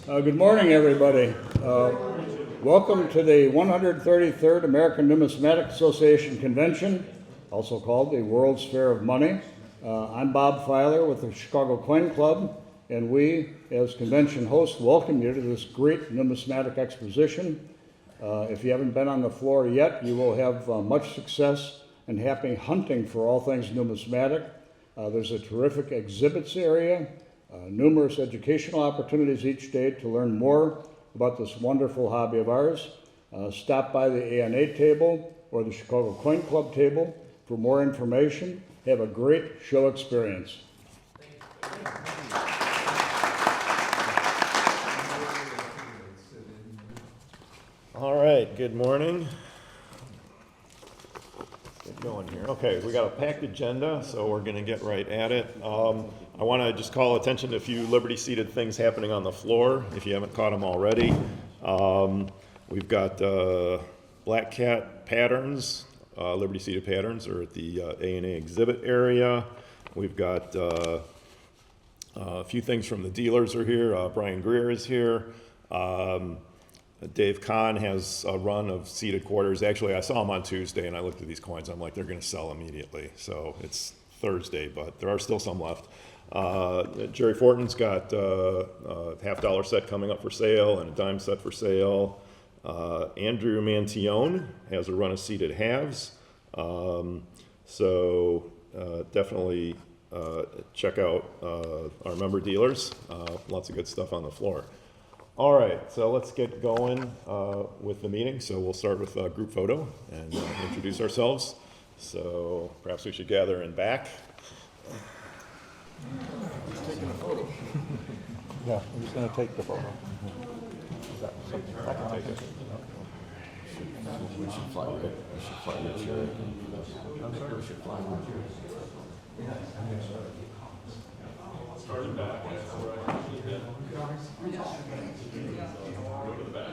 Good morning, everybody. Welcome to the 133rd American Numismatic Association Convention, also called the World's Fair of Money. I'm Bob Filer with the Chicago Coin Club, and we, as convention hosts, welcome you to this great numismatic exposition. If you haven't been on the floor yet, you will have much success and happy hunting for all things numismatic. There's a terrific exhibits area, numerous educational opportunities each day to learn more about this wonderful hobby of ours. Stop by the ANA table or the Chicago Coin Club table for more information. Have a great show experience. All right, good morning. Get going here. Okay, we got a packed agenda, so we're going to get right at it. I want to just call attention to a few liberty-seated things happening on the floor, if you haven't caught them already. We've got Black Cat patterns, liberty-seated patterns are at the A&A exhibit area. We've got a few things from the dealers are here. Brian Greer is here. Dave Kahn has a run of seated quarters. Actually, I saw him on Tuesday, and I looked at these coins. I'm like, they're going to sell immediately. So it's Thursday, but there are still some left. Jerry Fortin's got a $50 set coming up for sale and a dime set for sale. Andrew Mantione has a run of seated halves. So definitely check out our member dealers. Lots of good stuff on the floor. All right, so let's get going with the meeting. So we'll start with a group photo and introduce ourselves. So perhaps we should gather in back. Taking a photo. Yeah, I'm just going to take the photo. I can take it. We should fly with it. We should fly with you. I'm sorry, we should fly with you. Starting back. Go to the back.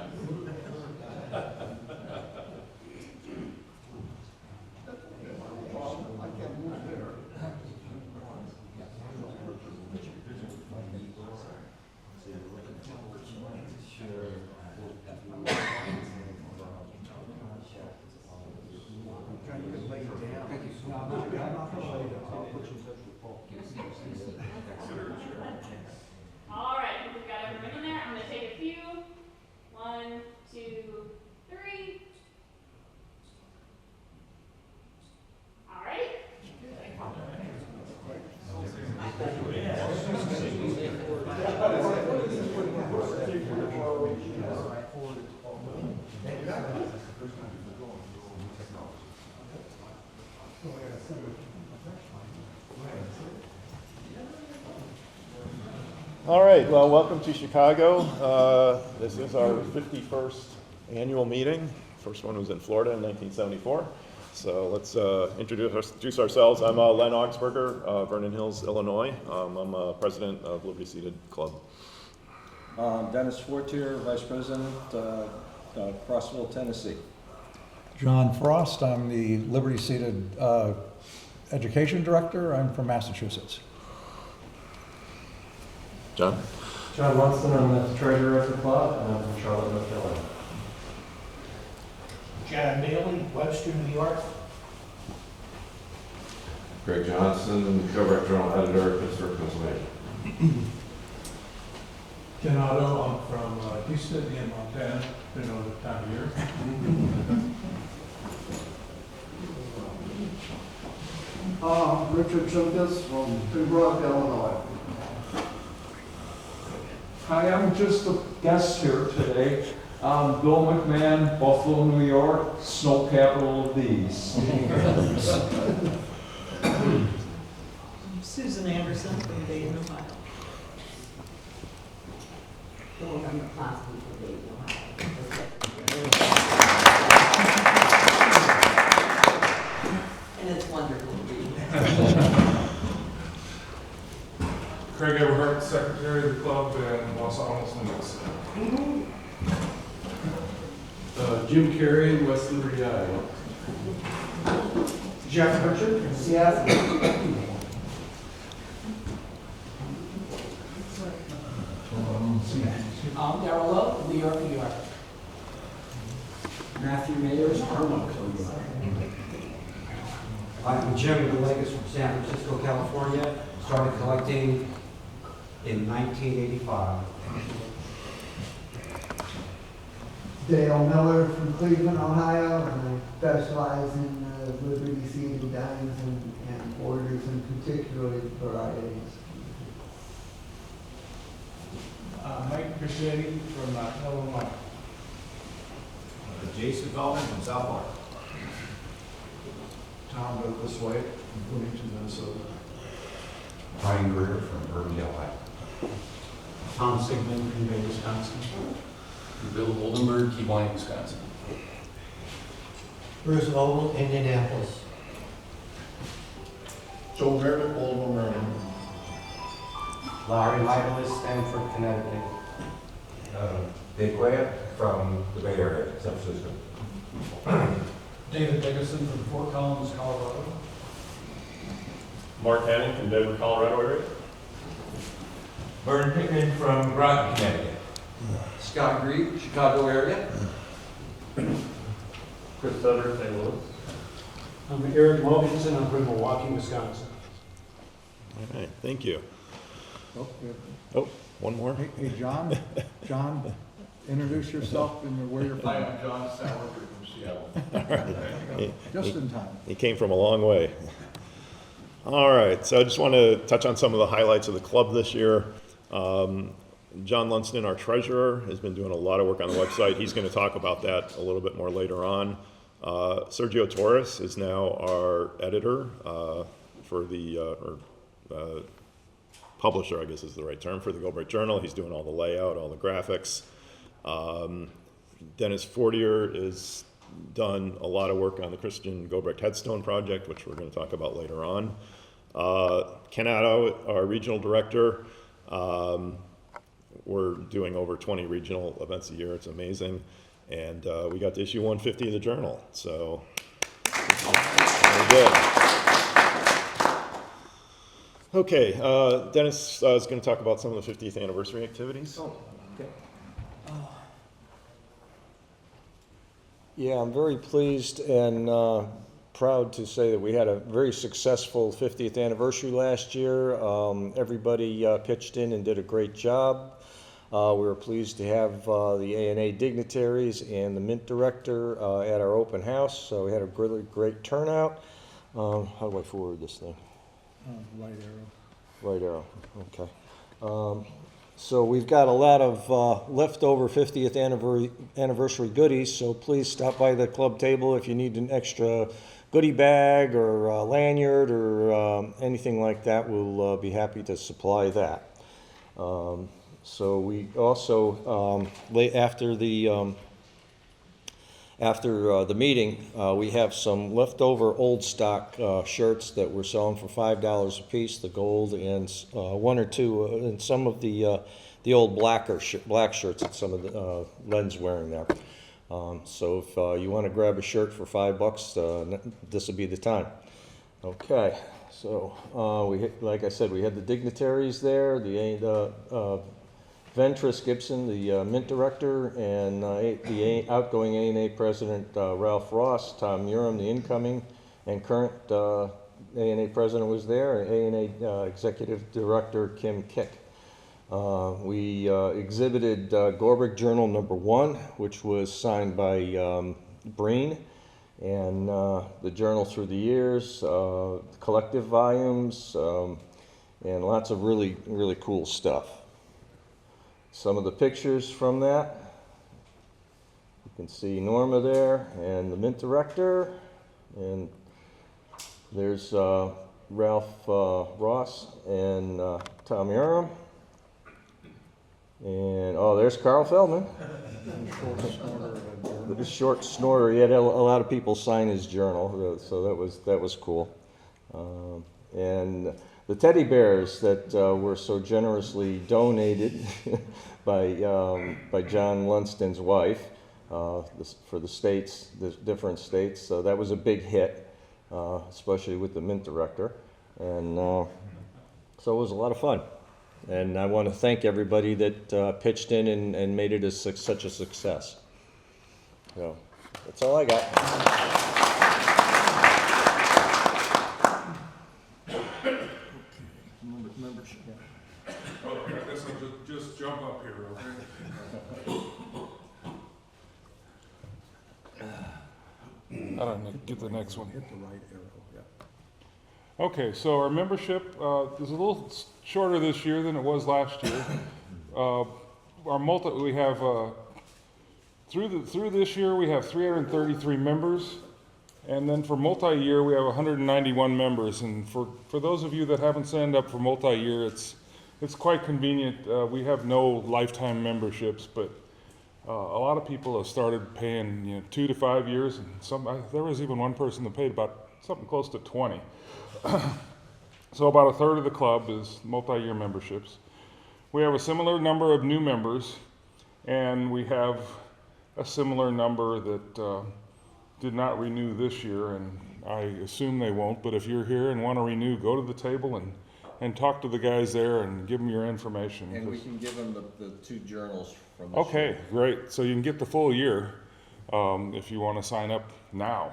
All right, we've got everyone in there. I'm going to take a few. 1, 2, 3. All right. All right, well, welcome to Chicago. This is our 51st annual meeting. First one was in Florida in 1974. So let's introduce ourselves. I'm Len Augsburger, Vernon Hills, Illinois. I'm president of Liberty Seated Club. Dennis Fortier, Vice President, Crossville, Tennessee. John Frost, I'm the Liberty Seated Education Director. I'm from Massachusetts. John? John Munson, I'm the treasurer of the club, and I'm from Charlotte, North Carolina. John Bailey, Webster, New York. Greg Johnson, co-director, editor, Pittsburgh, Pennsylvania. Ken Otto, I'm from Houston, Indiana, Montana, depending on the time of year. Richard Chunkus from Pembroke, Illinois. Hi, I'm just a guest here today. I'm Bill McMahon, Buffalo, New York, snow capital of these. Susan Anderson from Dayton, Ohio. I'm the class from Dayton, Ohio. And it's wonderful to be Craig Everhart, secretary of the club in Los Alamos, New Mexico. Jim Carey, West Liberty, Iowa. Jeff Richard from Seattle. Darrell Lowe, New York, New York. Matthew Mayers, Rosemont, New York. I'm Jim Galegas from San Francisco, California. Started collecting in 1985. Dale Miller from Cleveland, Ohio, and I specialize in Liberty seated dimes and orders, and particularly varieties. Mike Crescetti from Illinois. Jason Feldman from South Park. Tom Douglas White from Bloomington, Minnesota. Brian Greer from Urbandale, Ohio. Tom Sigmund, Green Bay, Wisconsin. Bill Oldenburg, Kewaunee, Wisconsin. Bruce Vogel, Indianapolis. Joe Meredith, Baltimore, Maryland. Larry Michaelis, Stamford, Connecticut. Dave Quaid from the Bay Area, San Francisco. David Dickerson from Fort Collins, Colorado. Mark Hanning from Denver, Colorado area. Vernon Pickman from Groton, Connecticut. Scott Grieg, Chicago area. Chris Sutter, St. Louis. I'm Eric Wilkinson, I'm from Milwaukee, Wisconsin. All right, thank you. Oh, yeah. Oh, one more. Hey, John, introduce yourself and where you're from. Hi, I'm John Sauer from Seattle. Just in time. He came from a long way. All right, so I just want to touch on some of the highlights of the club this year. John Lunston, our treasurer, has been doing a lot of work on the website. He's going to talk about that a little bit more later on. Sergio Torres is now our editor for the, publisher, I guess is the right term, for the Gobrick Journal. He's doing all the layout, all the graphics. Dennis Fortier has done a lot of work on the Christian Gobrick Headstone project, which we're going to talk about later on. Ken Addo, our regional director, we're doing over 20 regional events a year. It's amazing. And we got to issue 150 of the journal. So, very good. Okay, Dennis is going to talk about some of the 50th anniversary activities. Oh, okay. Yeah, I'm very pleased and proud to say that we had a very successful 50th anniversary last year. Everybody pitched in and did a great job. We were pleased to have the A&A dignitaries and the Mint director at our open house, so we had a really great turnout. How do I forward this thing? Right arrow. Right arrow, okay. So we've got a lot of leftover 50th anniversary goodies, so please stop by the club table if you need an extra goodie bag or lanyard or anything like that. We'll be happy to supply that. So we also, after the meeting, we have some leftover old stock shirts that we're selling for $5 a piece, the gold, and one or two, and some of the old black shirts that some of the Len's wearing there. So if you want to grab a shirt for $5, this will be the time. Okay, so like I said, we had the dignitaries there, the Ventris Gibson, the Mint director, and the outgoing A&A president, Ralph Ross. Tom Urim, the incoming and current A&A president, was there, and A&A executive director, Kim Kick. We exhibited Gobrick Journal #1, which was signed by Breen, and the journal through the years, collective volumes, and lots of really, really cool stuff. Some of the pictures from that, you can see Norma there and the Mint director, and there's Ralph Ross and Tom Urim, and there's Carl Feldman. The short snorter. He had a lot of people sign his journal, so that was cool. And the teddy bears that were so generously donated by John Lunston's wife for the states, the different states. So that was a big hit, especially with the Mint director. And so it was a lot of fun. And I want to thank everybody that pitched in and made it such a success. So, that's all I got. Membership. Okay, I guess I'll just jump up here, okay? I don't know, get the next one. Hit the right arrow, yeah. Okay, so our membership is a little shorter this year than it was last year. We have through this year we have 333 members, and then for multi-year we have 191 members. And for those of you that haven't signed up for multi-year, it's quite convenient. We have no lifetime memberships, but a lot of people have started paying 2 to 5 years, and there was even one person that paid about something close to 20. So about a third of the club is multi-year memberships. We have a similar number of new members, and we have a similar number that did not renew this year, and I assume they won't, but if you're here and want to renew, go to the table and talk to the guys there and give them your information. And we can give them the 2 journals from this year. Okay, great. So you can get the full year if you want to sign up now.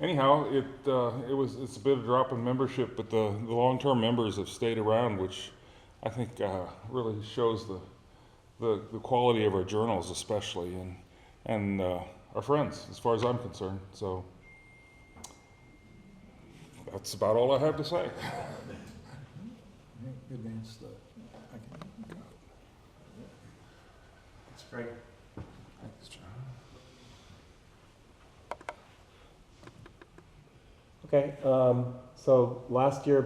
Anyhow, it's a bit of a drop in membership, but the long-term members have stayed around, which I think really shows the quality of our journals, especially, and our friends, as far as I'm concerned. So that's about all I have to say. Advance the. That's great. Thanks, John. Okay, so last year,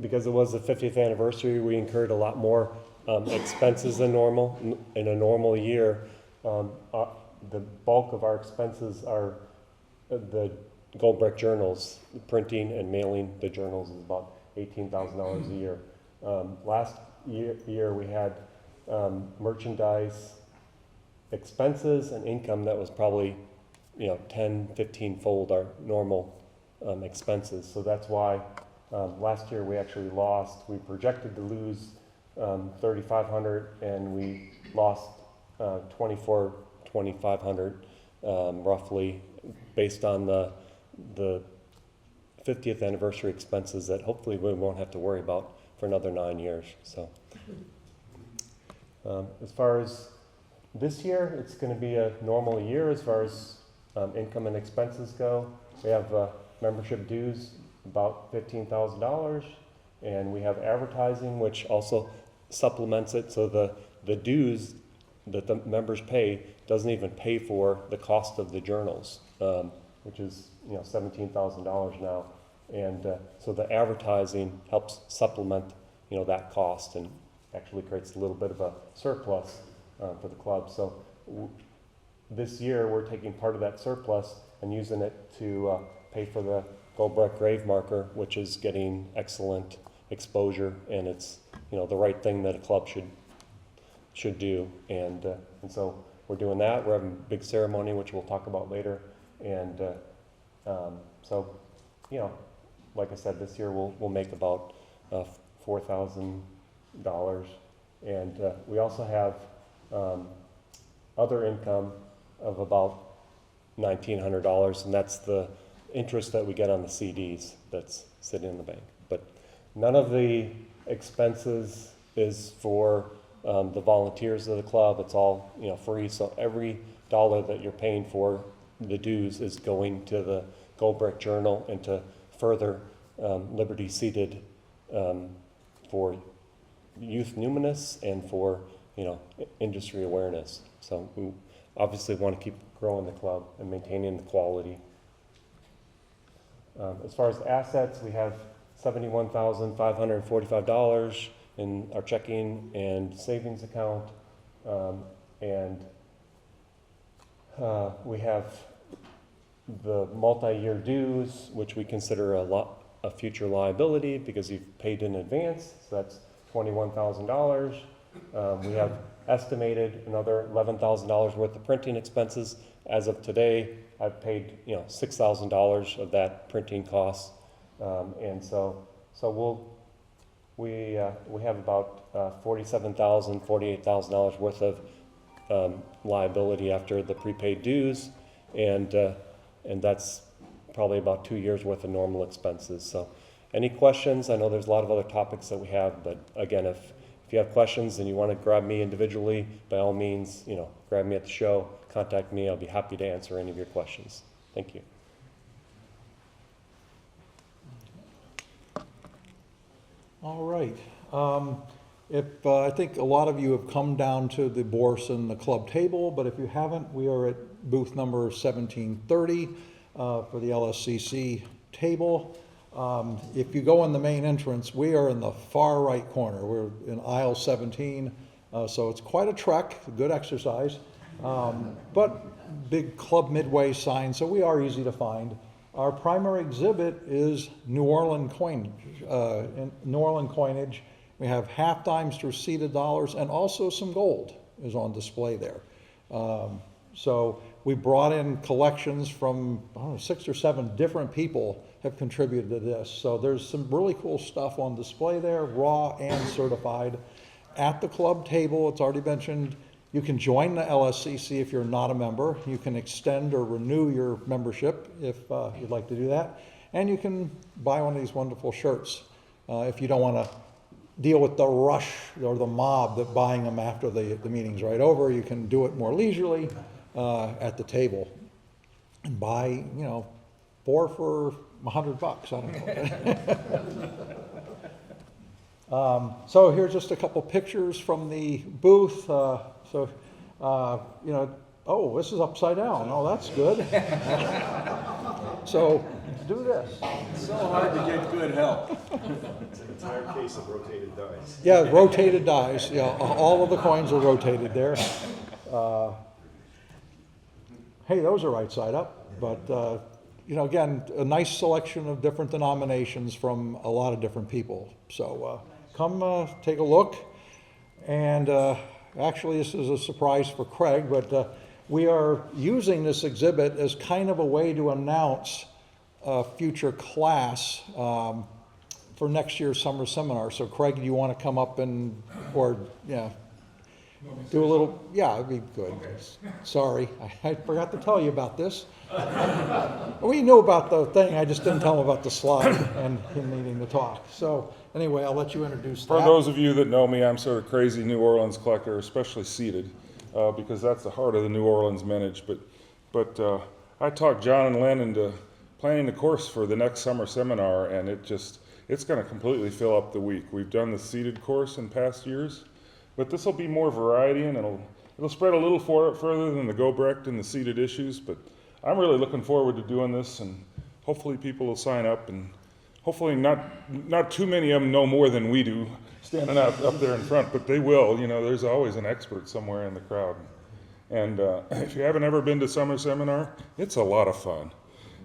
because it was the 50th anniversary, we incurred a lot more expenses than normal. In a normal year, the bulk of our expenses are the Gold Brick journals. Printing and mailing the journals is about $18,000 a year. Last year we had merchandise expenses and income that was probably 10, 15-fold our normal expenses. So that's why last year we actually lost. We projected to lose $3,500, and we lost $2,500 roughly, based on the 50th anniversary expenses that hopefully we won't have to worry about for another 9 years. So as far as this year, it's going to be a normal year as far as income and expenses go. We have membership dues, about $15,000, and we have advertising, which also supplements it. So the dues that the members pay doesn't even pay for the cost of the journals, which is $17,000 now. And so the advertising helps supplement that cost, and actually creates a little bit of a surplus for the club. So this year we're taking part of that surplus and using it to pay for the Gold Brick grave marker, which is getting excellent exposure, and it's the right thing that a club should do. And so we're doing that. We're having a big ceremony, which we'll talk about later. And so like I said, this year we'll make about $4,000, and we also have other income of about $1,900, and that's the interest that we get on the CDs that's sitting in the bank. But none of the expenses is for the volunteers of the club. It's all free. So every dollar that you're paying for the dues is going to the Gold Brick Journal and to further Liberty Seated for youth numinous and for industry awareness. So we obviously want to keep growing the club and maintaining the quality. As far as assets, we have $71,545 in our checking and savings account, and we have the multi-year dues, which we consider a future liability because you've paid in advance. So that's $21,000. We have estimated another $11,000 worth of printing expenses. As of today, I've paid $6,000 of that printing cost, and so we'll We have about $47,000, $48,000 worth of liability after the prepaid dues, and that's probably about 2 years worth of normal expenses. So any questions? I know there's a lot of other topics that we have, but again, if you have questions and you want to grab me individually, by all means, grab me at the show, contact me. I'll be happy to answer any of your questions. Thank you. All right. I think a lot of you have come down to the Borson, the club table, but if you haven't, we are at booth number 1730 for the LSCC table. If you go in the main entrance, we are in the far right corner. We're in aisle 17, so it's quite a trek, a good exercise, but big Club Midway sign, so we are easy to find. Our primary exhibit is New Orleans coinage. We have half dimes to seated dollars, and also some gold is on display there. So we brought in collections from 6 or 7 different people have contributed to this. So there's some really cool stuff on display there, raw and certified. At the club table, it's already mentioned, you can join the LSCC if you're not a member. You can extend or renew your membership if you'd like to do that. And you can buy one of these wonderful shirts if you don't want to deal with the rush or the mob that buying them after the meeting's right over. You can do it more leisurely at the table and buy, 4 for $100. I don't know. So here's just a couple pictures from the booth. Oh, this is upside down. Oh, that's good. So do this. It's so hard to get good help. It's an entire case of rotated dice. Yeah, rotated dice. Yeah, all of the coins are rotated there. Hey, those are right side up. But, again, a nice selection of different denominations from a lot of different people. So come take a look. And actually, this is a surprise for Craig, but we are using this exhibit as kind of a way to announce a future class for next year's summer seminar. So Craig, do you want to come up and, do a little, it'd be good. Okay. Sorry, I forgot to tell you about this. We knew about the thing, I just didn't tell him about the slide and him needing to talk. So anyway, I'll let you introduce that. For those of you that know me, I'm sort of crazy New Orleans collector, especially seated, because that's the heart of the New Orleans mintage. But I talked John and Len into planning the course for the next summer seminar, and it's going to completely fill up the week. We've done the seated course in past years, but this will be more variety, and it'll spread a little further than the Gobrecht and the seated issues. But I'm really looking forward to doing this, and hopefully people will sign up, and hopefully not too many of them know more than we do standing up there in front, but they will. There's always an expert somewhere in the crowd. And if you haven't ever been to summer seminar, it's a lot of fun.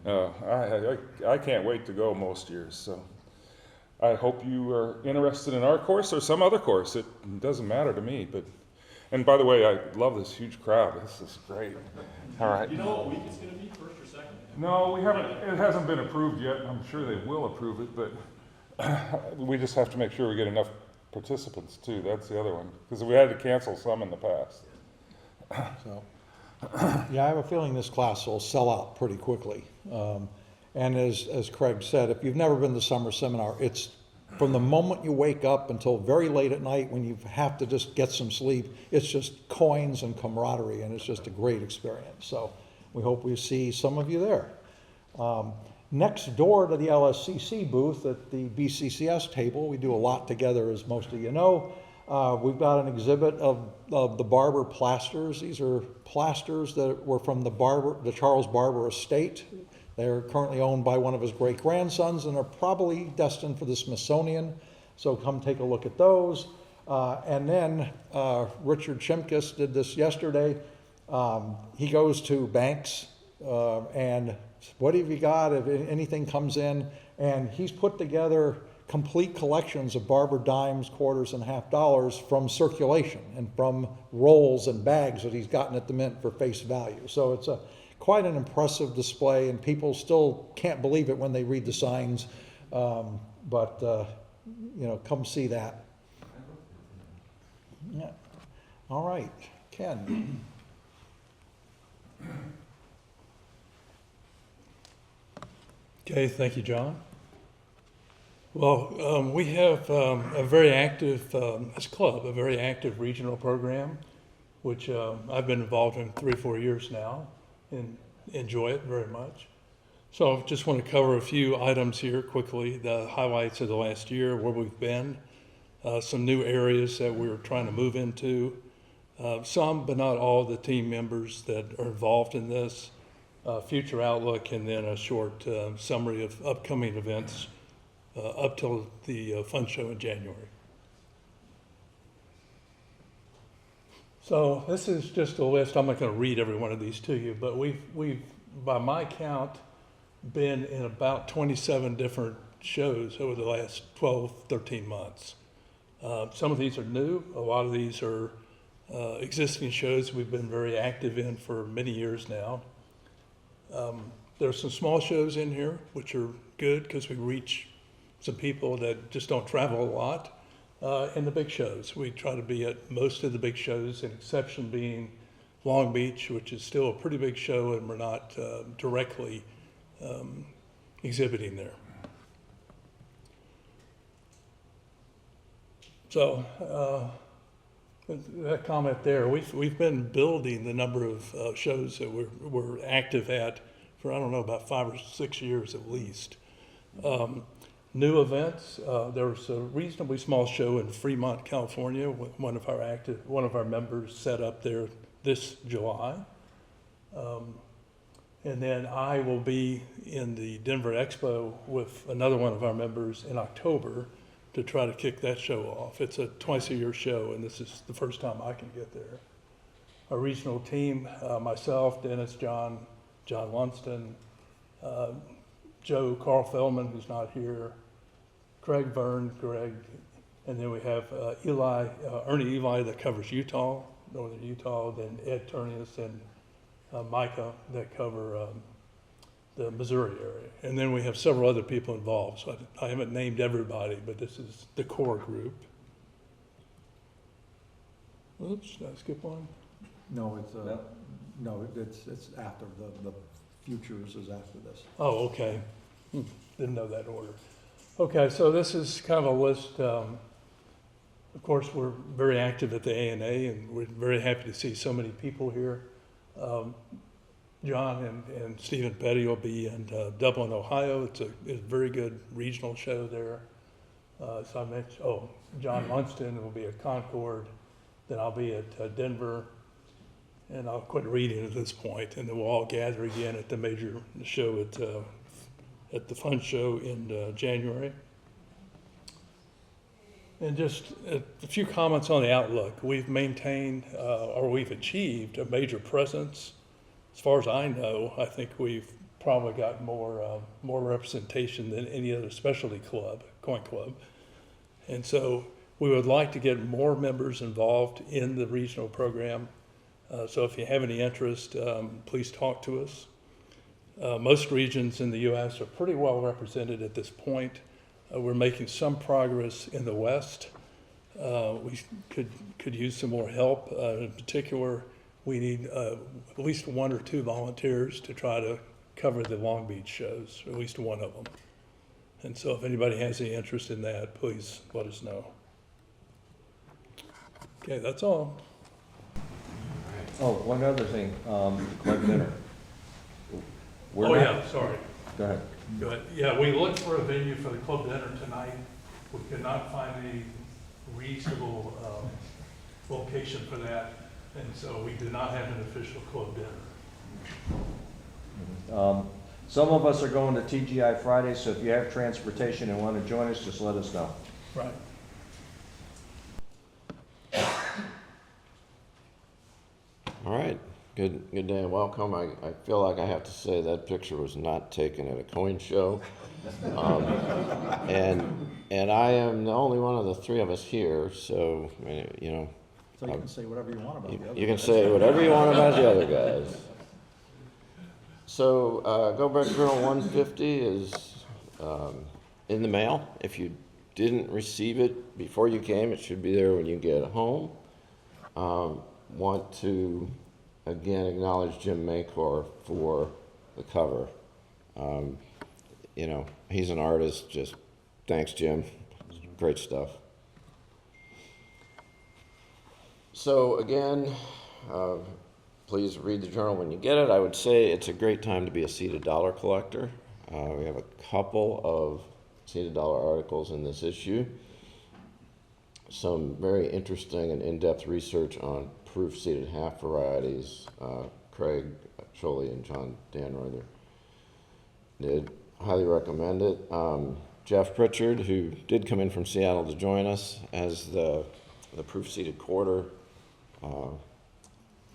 I can't wait to go most years. So I hope you are interested in our course or some other course. It doesn't matter to me. And by the way, I love this huge crowd. This is great. All right. You know what week it's going to be, first or second? No, we haven't. It hasn't been approved yet. I'm sure they will approve it, but we just have to make sure we get enough participants too. That's the other one, because we had to cancel some in the past. So, yeah, I have a feeling this class will sell out pretty quickly. And as Craig said, if you've never been to summer seminar, it's from the moment you wake up until very late at night when you have to just get some sleep. It's just coins and camaraderie, and it's just a great experience. So we hope we see some of you there. Next door to the LSCC booth at the BCCS table, we do a lot together, as most of you know. We've got an exhibit of the Barber plasters. These are plasters that were from the Charles Barber estate. They're currently owned by one of his great-grandsons, and are probably destined for the Smithsonian. So come take a look at those. And then Richard Chimkus did this yesterday. He goes to banks and what have you got if anything comes in? And he's put together complete collections of Barber dimes, quarters, and half dollars from circulation and from rolls and bags that he's gotten at the mint for face value. So it's quite an impressive display, and people still can't believe it when they read the signs. But come see that. Yeah. All right, Ken. Okay, thank you, John. Well, we have a very active, as a club, a very active regional program, which I've been involved in 3 or 4 years now and enjoy it very much. So I just want to cover a few items here quickly, the highlights of the last year, where we've been, some new areas that we're trying to move into, some but not all the team members that are involved in this, future outlook, and then a short summary of upcoming events up till the fun show in January. So this is just a list. I'm not going to read every one of these to you, but we've by my count been in about 27 different shows over the last 12, 13 months. Some of these are new. A lot of these are existing shows we've been very active in for many years now. There's some small shows in here, which are good because we reach some people that just don't travel a lot. And the big shows. We try to be at most of the big shows, an exception being Long Beach, which is still a pretty big show, and we're not directly exhibiting there. So that comment there, we've been building the number of shows that we're active at for, I don't know, about 5 or 6 years at least. New events, there was a reasonably small show in Fremont, California. One of our members set up there this July. And then I will be in the Denver Expo with another one of our members in October to try to kick that show off. It's a twice-a-year show, and this is the first time I can get there. Our regional team, myself, Dennis, John Lunston, Joe Carl Feldman, who's not here, Greg, and then we have Ernie Eli that covers Utah, northern Utah, then Ed Turnius and Micah that cover the Missouri area. And then we have several other people involved, so I haven't named everybody, but this is the core group. Oops, did I skip one? No, it's after the futures is after this. Oh, okay. Didn't know that order. Okay, so this is kind of a list. Of course, we're very active at the ANA, and we're very happy to see so many people here. John and Stephen Petty will be in Dublin, Ohio. It's a very good regional show there. So I mentioned, John Lunston will be at Concord. Then I'll be at Denver. And I'll quit reading at this point, and then we'll all gather again at the major show at the fun show in January. And just a few comments on the outlook. We've maintained, or we've achieved a major presence. As far as I know, I think we've probably got more representation than any other specialty club, coin club. And so we would like to get more members involved in the regional program. So if you have any interest, please talk to us. Most regions in the U.S. are pretty well represented at this point. We're making some progress in the West. We could use some more help. In particular, we need at least 1 or 2 volunteers to try to cover the Long Beach shows, at least one of them. And so if anybody has any interest in that, please let us know. Okay, that's all. Oh, one other thing, club dinner. Sorry. Go ahead. Yeah, we looked for a venue for the club dinner tonight. We could not find any reasonable location for that, and so we did not have an official club dinner. Some of us are going to TGI Friday, so if you have transportation and want to join us, just let us know. Right. All right, good day and welcome. I feel like I have to say that picture was not taken at a coin show. And I am the only one of the 3 of us here, so, you know. So you can say whatever you want about the other guys. You can say whatever you want about the other guys. So, Go Back Grill 150 is in the mail. If you didn't receive it before you came, it should be there when you get home. Want to, again, acknowledge Jim Maycor for the cover. You know, he's an artist, just thanks, Jim. Great stuff. So again, please read the journal when you get it. I would say it's a great time to be a seated dollar collector. We have a couple of seated dollar articles in this issue. Some very interesting and in-depth research on proof seated half varieties. Craig Scholey and John Danrother did. Highly recommend it. Jeff Pritchard, who did come in from Seattle to join us, as the proof seated quarter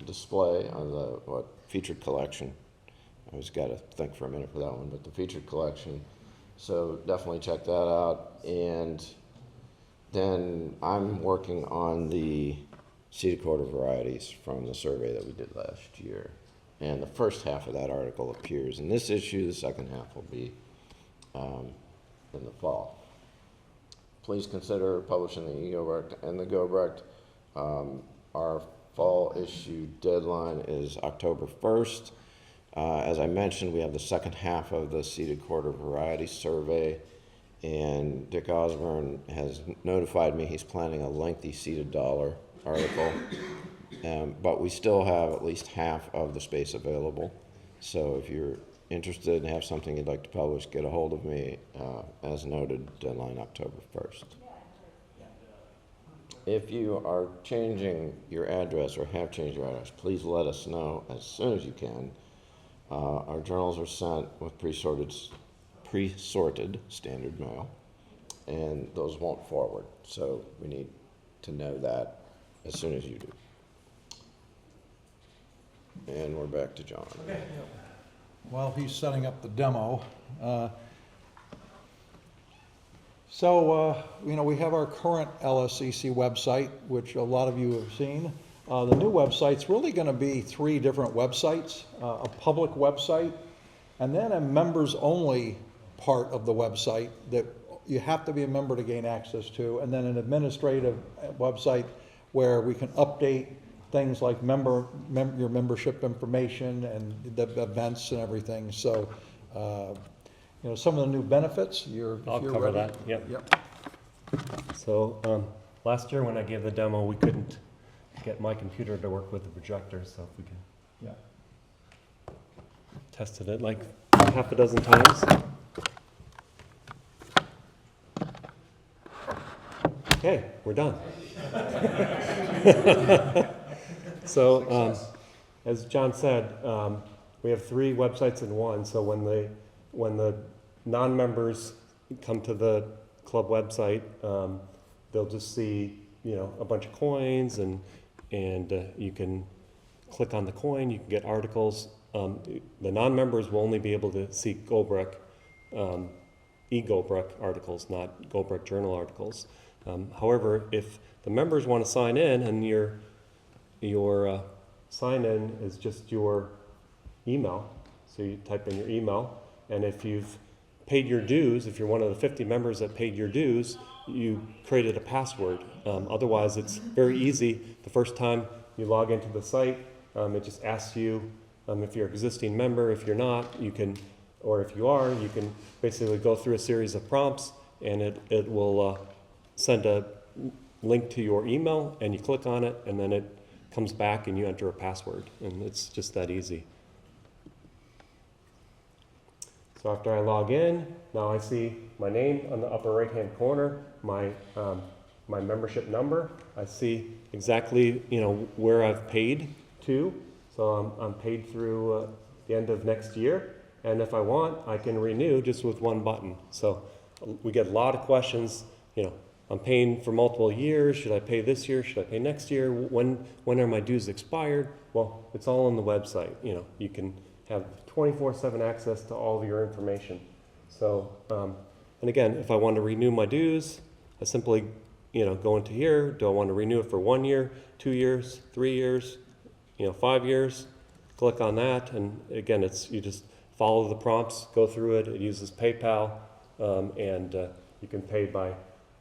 display on the featured collection. I always got to think for a minute for that one, but the featured collection. So definitely check that out. And then I'm working on the seeded quarter varieties from the survey that we did last year. And the first half of that article appears in this issue. The second half will be in the fall. Please consider publishing the Egorecht and the Gobrecht. Our fall issue deadline is October 1st. As I mentioned, we have the second half of the seeded quarter variety survey, and Dick Osborne has notified me he's planning a lengthy seeded dollar article, but we still have at least half of the space available. So if you're interested and have something you'd like to publish, get a hold of me. As noted, deadline October 1st. If you are changing your address or have changed your address, please let us know as soon as you can. Our journals are sent with pre-sorted standard mail, and those won't forward. So we need to know that as soon as you do. And we're back to John. Okay. While he's setting up the demo, you know, we have our current LSCC website, which a lot of you have seen. The new website's really going to be 3 different websites, a public website, and then a members-only part of the website that you have to be a member to gain access to, and then an administrative website where we can update things like your membership information and the events and everything. So, you know, some of the new benefits. I'll cover that. Yep. So last year when I gave the demo, we couldn't get my computer to work with the projector. So if we can, tested it like half a dozen times. Okay, we're done. So, as John said, we have 3 websites in one. So when the non-members come to the club website, they'll just see, you know, a bunch of coins, and you can click on the coin. You can get articles. The non-members will only be able to see Gobrecht, e-Gobrecht articles, not Gobrecht journal articles. However, if the members want to sign in, and your sign-in is just your email, so you type in your email, and if you've paid your dues, if you're one of the 50 members that paid your dues, you created a password. Otherwise, it's very easy. The first time you log into the site, it just asks you if you're an existing member. If you're not, you can, or if you are, you can basically go through a series of prompts, and it will send a link to your email, and you click on it, and then it comes back and you enter a password, and it's just that easy. So after I log in, now I see my name on the upper right-hand corner, my membership number. I see exactly, you know, where I've paid to. So I'm paid through the end of next year, and if I want, I can renew just with one button. So we get a lot of questions, you know, I'm paying for multiple years. Should I pay this year? Should I pay next year? When are my dues expired? Well, it's all on the website. You know, you can have 24/7 access to all of your information. So, and again, if I want to renew my dues, I simply, you know, go into here. Do I want to renew it for 1 year, 2 years, 3 years, 5 years? Click on that, and again, you just follow the prompts, go through it. It uses PayPal, and you can pay by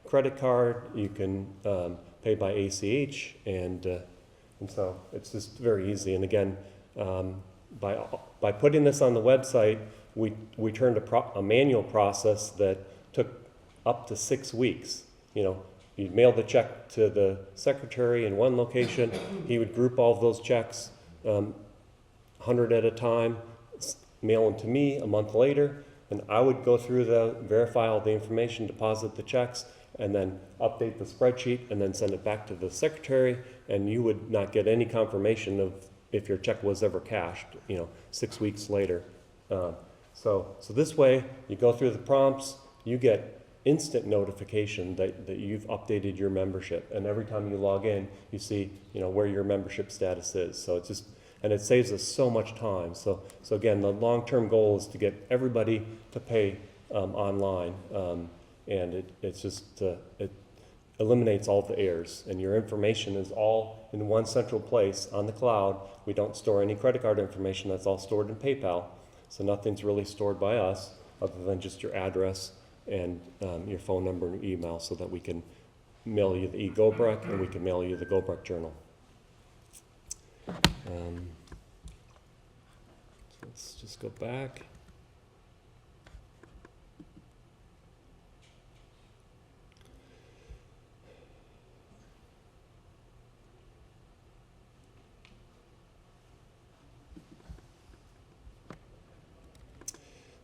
credit card, you can pay by ACH, and so it's just very easy. And again, by putting this on the website, we turned a manual process that took up to 6 weeks. You know, you'd mail the check to the secretary in one location, he would group all of those checks, 100 at a time, mail them to me a month later, and I would go through verify all the information, deposit the checks, and then update the spreadsheet, and then send it back to the secretary, and you would not get any confirmation of if your check was ever cashed, 6 weeks later. So this way, you go through the prompts, you get instant notification that you've updated your membership, and every time you log in, you see where your membership status is. So it's just, and it saves us so much time. So again, the long-term goal is to get everybody to pay online, and it's just it eliminates all the errors, and your information is all in one central place on the cloud. We don't store any credit card information. That's all stored in PayPal, so nothing's really stored by us other than just your address and your phone number and email, so that we can mail you the e-GoBrek and we can mail you the GoBrek journal. Let's just go back.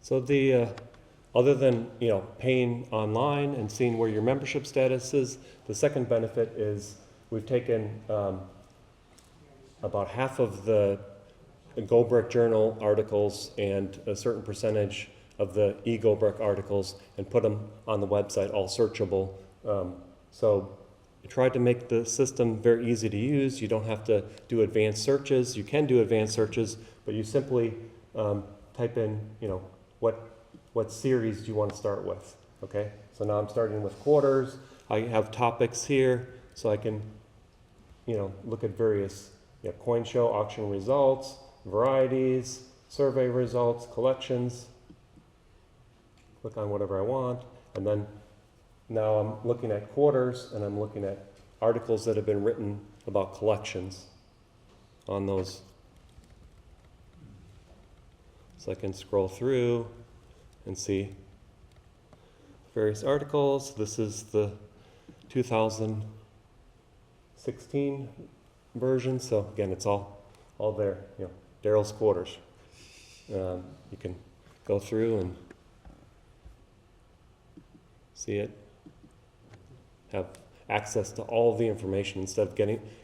So the other than paying online and seeing where your membership status is, the second benefit is we've taken about half of the GoBrek journal articles and a certain percentage of the e-GoBrek articles and put them on the website, all searchable. So we tried to make the system very easy to use. You don't have to do advanced searches. You can do advanced searches, but you simply type in what series do you want to start with, okay? So now I'm starting with quarters. I have topics here, so I can, look at various coin show, auction results, varieties, survey results, collections. Click on whatever I want, and then now I'm looking at quarters, and I'm looking at articles that have been written about collections on those. So I can scroll through and see various articles. This is the 2016 version, so again, it's all there. Daryl's quarters. You can go through and see it. Have access to all of the information instead of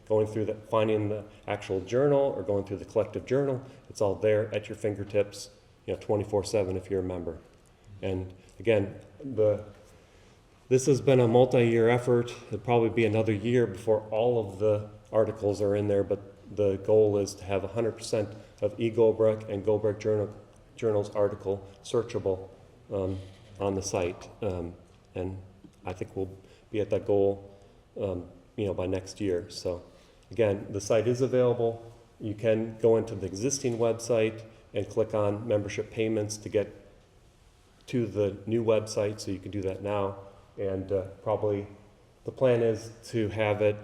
going through finding the actual journal or going through the collective journal. It's all there at your fingertips, 24/7 if you're a member. And again, this has been a multi-year effort. It'll probably be another year before all of the articles are in there, but the goal is to have 100% of e-GoBrek and GoBrek journals article searchable on the site. And I think we'll be at that goal by next year. So again, the site is available. You can go into the existing website and click on membership payments to get to the new website, so you can do that now. And probably the plan is to have it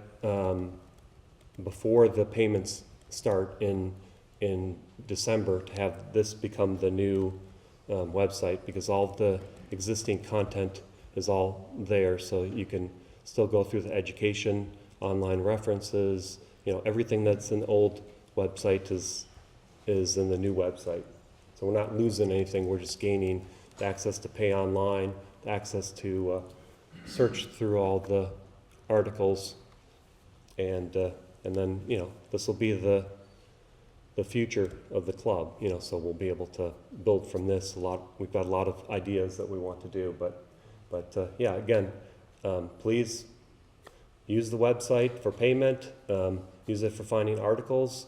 before the payments start in December, to have this become the new website, because all of the existing content is all there, so you can still go through the education, online references, everything that's in the old website is in the new website. So we're not losing anything, we're just gaining the access to pay online, the access to search through all the articles, and then this will be the future of the club. So we'll be able to build from this a lot. We've got a lot of ideas that we want to do, but yeah, again, please use the website for payment. Use it for finding articles.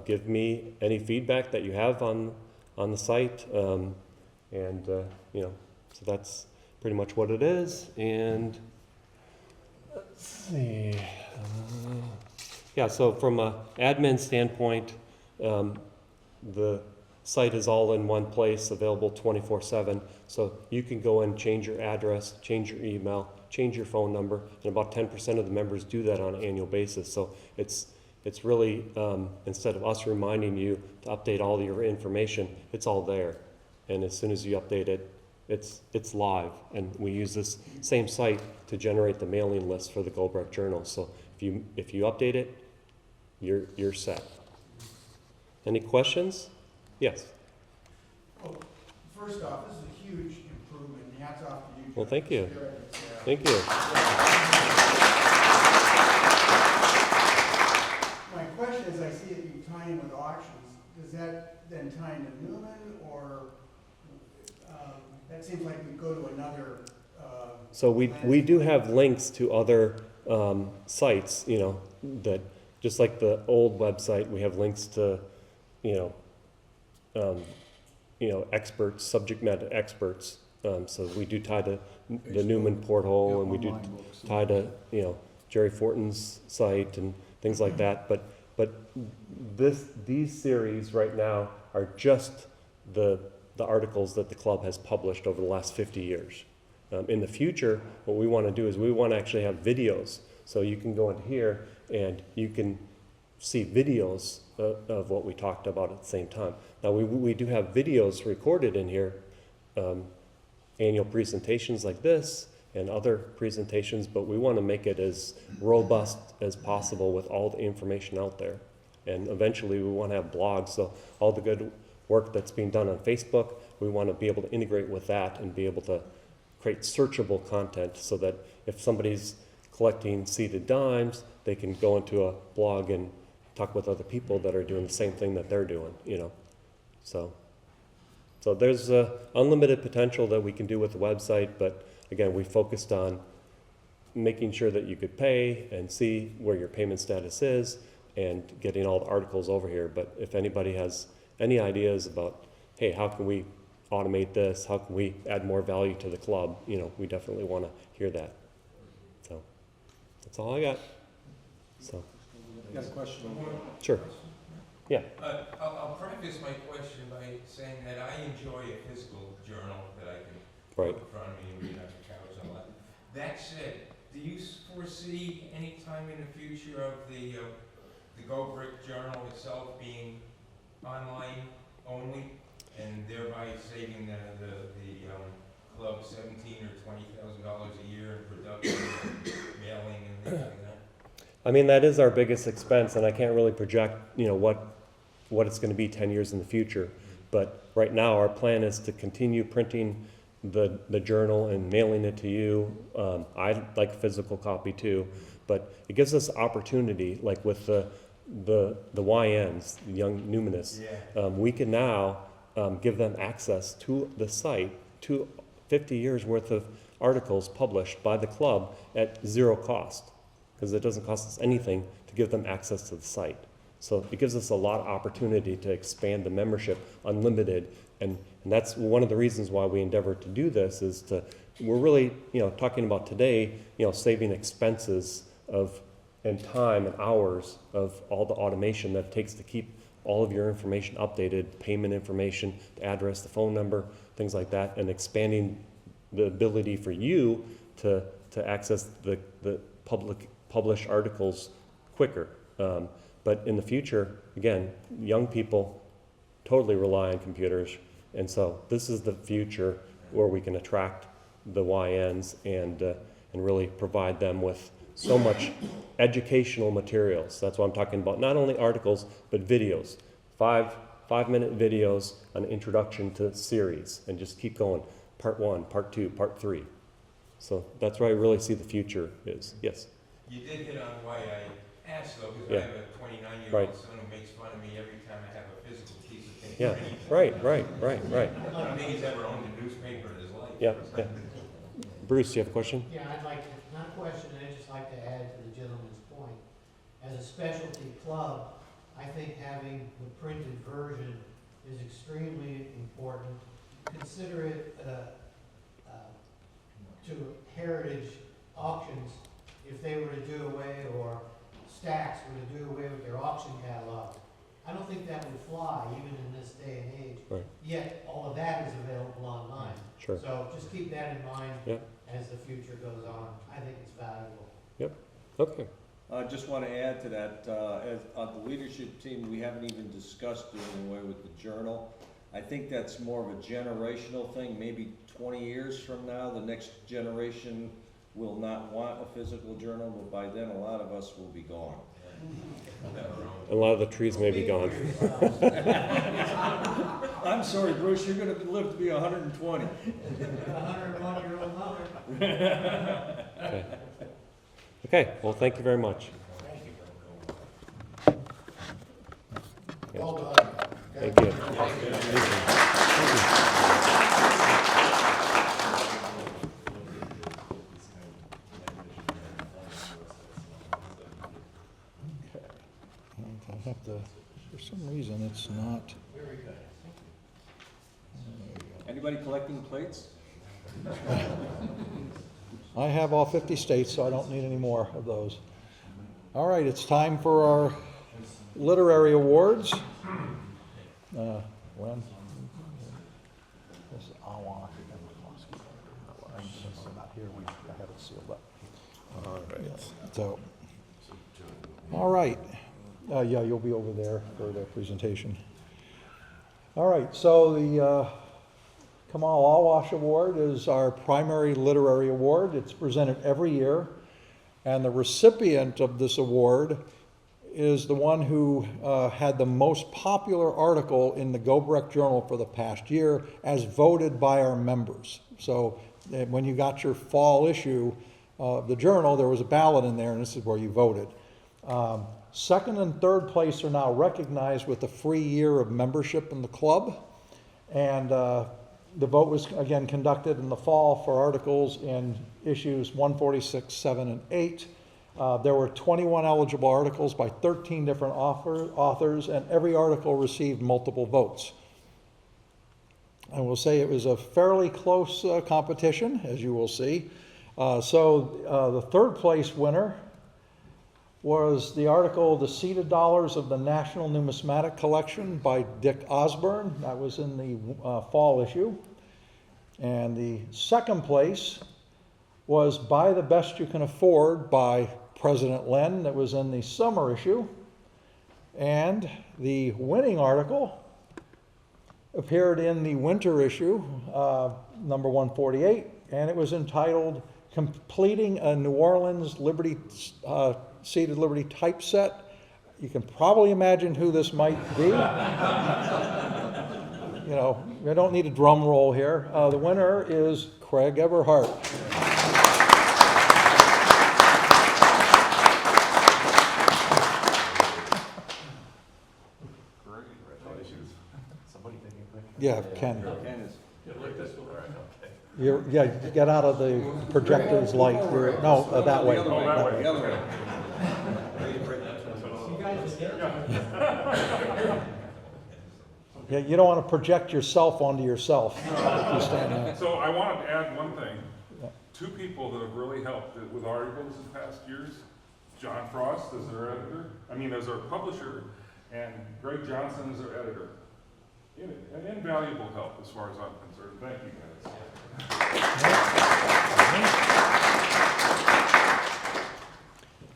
Give me any feedback that you have on the site, so that's pretty much what it is. And let's see, yeah. So from an admin standpoint, the site is all in one place, available 24/7. So you can go and change your address, change your email, change your phone number, and about 10% of the members do that on an annual basis. So it's really, instead of us reminding you to update all your information, it's all there. And as soon as you update it, it's live. And we use this same site to generate the mailing list for the Goldbrecht Journal. So if you update it, you're set. Any questions? Yes. Well, first off, this is a huge improvement. Hats off to you. Well, thank you. It's, Thank you. My question is, I see that you tie in with auctions. Does that then tie into Newman, or that seems like we go to another? So we do have links to other sites, you know, that just like the old website, we have links to, experts, subject matter experts. So we do tie to the Newman portal, and we do tie to, Jerry Fortin's site and things like that. But these series right now are just the articles that the club has published over the last 50 years. In the future, what we want to do is we want to actually have videos. So you can go into here and you can see videos of what we talked about at the same time. Now we do have videos recorded in here, annual presentations like this and other presentations, but we want to make it as robust as possible with all the information out there. And eventually we want to have blogs, so all the good work that's being done on Facebook, we want to be able to integrate with that and be able to create searchable content so that if somebody's collecting seeded dimes, they can go into a blog and talk with other people that are doing the same thing that they're doing, So there's unlimited potential that we can do with the website, but again, we focused on making sure that you could pay and see where your payment status is and getting all the articles over here. But if anybody has any ideas about, hey, how can we automate this? How can we add more value to the club? We definitely want to hear that. So that's all I got. So. Got a question? Sure. Yeah. I'll preface my question by saying that I enjoy a physical journal that I can Right. put in front of me and read on the couch and all that. That said, do you foresee any time in the future of the Goldbrecht Journal itself being online only, and thereby saving the club $17,000 or $20,000 a year in production, mailing, and things like that? I mean, that is our biggest expense, and I can't really project, what it's going to be 10 years in the future. But right now, our plan is to continue printing the journal and mailing it to you. I like a physical copy too, but it gives us opportunity, like with the YNs, the young Numenists. We can now give them access to the site, to 50 years worth of articles published by the club at zero cost, because it doesn't cost us anything to give them access to the site. So it gives us a lot of opportunity to expand the membership unlimited, and that's one of the reasons why we endeavor to do this, is we're really, talking about today, saving expenses and time and hours of all the automation that it takes to keep all of your information updated, payment information, the address, the phone number, things like that, and expanding the ability for you to access the published articles quicker. But in the future, again, young people totally rely on computers, and so this is the future where we can attract the YNs and really provide them with so much educational materials. That's what I'm talking about. Not only articles, but videos. 5-minute videos on introduction to series, and just keep going. Part 1, part 2, part 3. So that's where I really see the future is. Yes? You did hit on why I asked, though, because Yeah. I have a 29-year-old Right. son who makes fun of me every time I have a physical piece of paper. Yeah, right. I don't think he's ever owned a newspaper in his life. Yeah. Bruce, you have a question? Yeah, I'd like to, not a question, I'd just like to add to the gentleman's point. As a specialty club, I think having the printed version is extremely important. Consider it to heritage auctions, if they were to do away, or Stacks were to do away with their auction catalog. I don't think that would fly, even in this day and age. Right. Yet, all of that is available online. Sure. So just keep that in mind. Yeah. as the future goes on. I think it's valuable. Yep, okay. I just want to add to that, as on the leadership team, we haven't even discussed doing away with the journal. I think that's more of a generational thing. Maybe 20 years from now, the next generation will not want a physical journal, but by then a lot of us will be gone. A lot of the trees may be gone. I'm sorry, Bruce, you're going to live to be 120. 101-year-old mother. Okay. Okay, well, thank you very much. Well done. Thank you. Thank you. I have to, for some reason, it's not. Anybody collecting plates? I have all 50 states, so I don't need any more of those. All right, it's time for our literary awards. When? This is Awa. I'm not here. I have it sealed up. All right. So, all right. Yeah, you'll be over there for the presentation. All right, so the Kamal Awash Award is our primary literary award. It's presented every year, and the recipient of this award is the one who had the most popular article in the Gobrecht Journal for the past year, as voted by our members. So when you got your fall issue of the journal, there was a ballot in there, and this is where you voted. Second and third place are now recognized with a free year of membership in the club, and the vote was again conducted in the fall for articles in issues 146, 7, and 8. There were 21 eligible articles by 13 different authors, and every article received multiple votes. I will say it was a fairly close competition, as you will see. So the third place winner was the article, The Seeded Dollars of the National Numismatic Collection by Dick Osborne. That was in the fall issue. And the second place was Buy the Best You Can Afford by President Len. That was in the summer issue. And the winning article appeared in the winter issue, number 148, and it was entitled Completing a New Orleans Liberty Seated Liberty Typeset. You can probably imagine who this might be. You know, I don't need a drum roll here. The winner is Craig Everhart. Congratulations. Somebody taking a picture? Yeah, Ken. Ken is. Yeah, get out of the projector's light. No, that way. The other way. The other way. Yeah, you don't want to project yourself onto yourself. If you stand there. So I wanted to add one thing. Two people that have really helped with articles in past years, John Frost as our editor, as our publisher, and Greg Johnson as our editor. An invaluable help as far as I'm concerned. Thank you guys.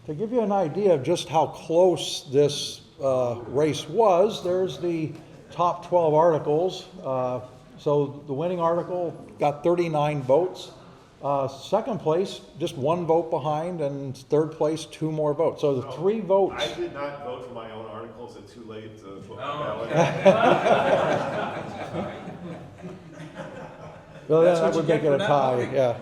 To give you an idea of just how close this race was, there's the top 12 articles. So the winning article got 39 votes. Second place, just one vote behind, and third place, 2 more votes. So the 3 votes. I did not vote for my own articles. It's too late to vote for ballot. Well, then that would make it a tie, yeah.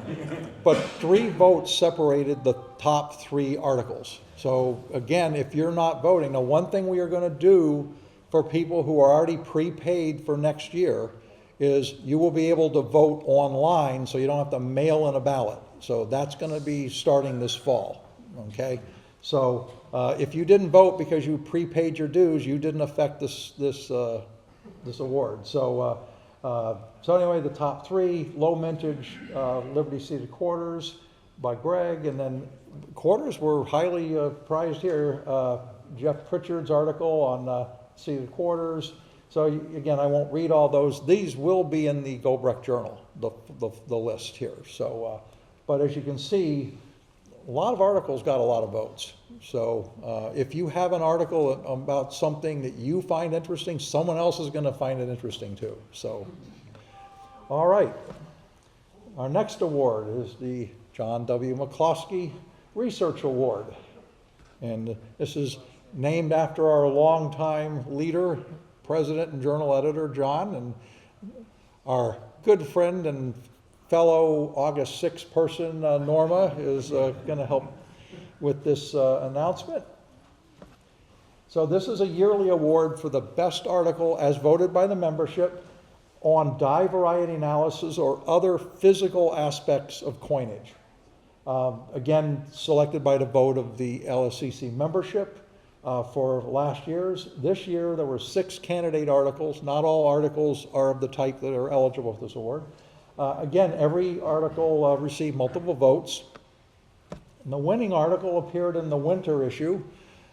But 3 votes separated the top 3 articles. So again, if you're not voting, now one thing we are going to do for people who are already prepaid for next year is you will be able to vote online, so you don't have to mail in a ballot. So that's going to be starting this fall, okay? So if you didn't vote because you prepaid your dues, you didn't affect this award. So anyway, the top 3, low mintage Liberty Seated Quarters by Greg, and then quarters were highly prized here. Jeff Pritchard's article on seated quarters. So again, I won't read all those. These will be in the Gobrecht Journal, the list here. So, but as you can see, a lot of articles got a lot of votes. So if you have an article about something that you find interesting, someone else is going to find it interesting too. So, all right. Our next award is the John W. McCloskey Research Award. And this is named after our longtime leader, president and journal editor, John, and our good friend and fellow August 6th person, Norma, is going to help with this announcement. So this is a yearly award for the best article as voted by the membership on dye variety analysis or other physical aspects of coinage. Again, selected by the vote of the LSCC membership for last year's. This year, there were 6 candidate articles. Not all articles are of the type that are eligible for this award. Again, every article received multiple votes. And the winning article appeared in the winter issue,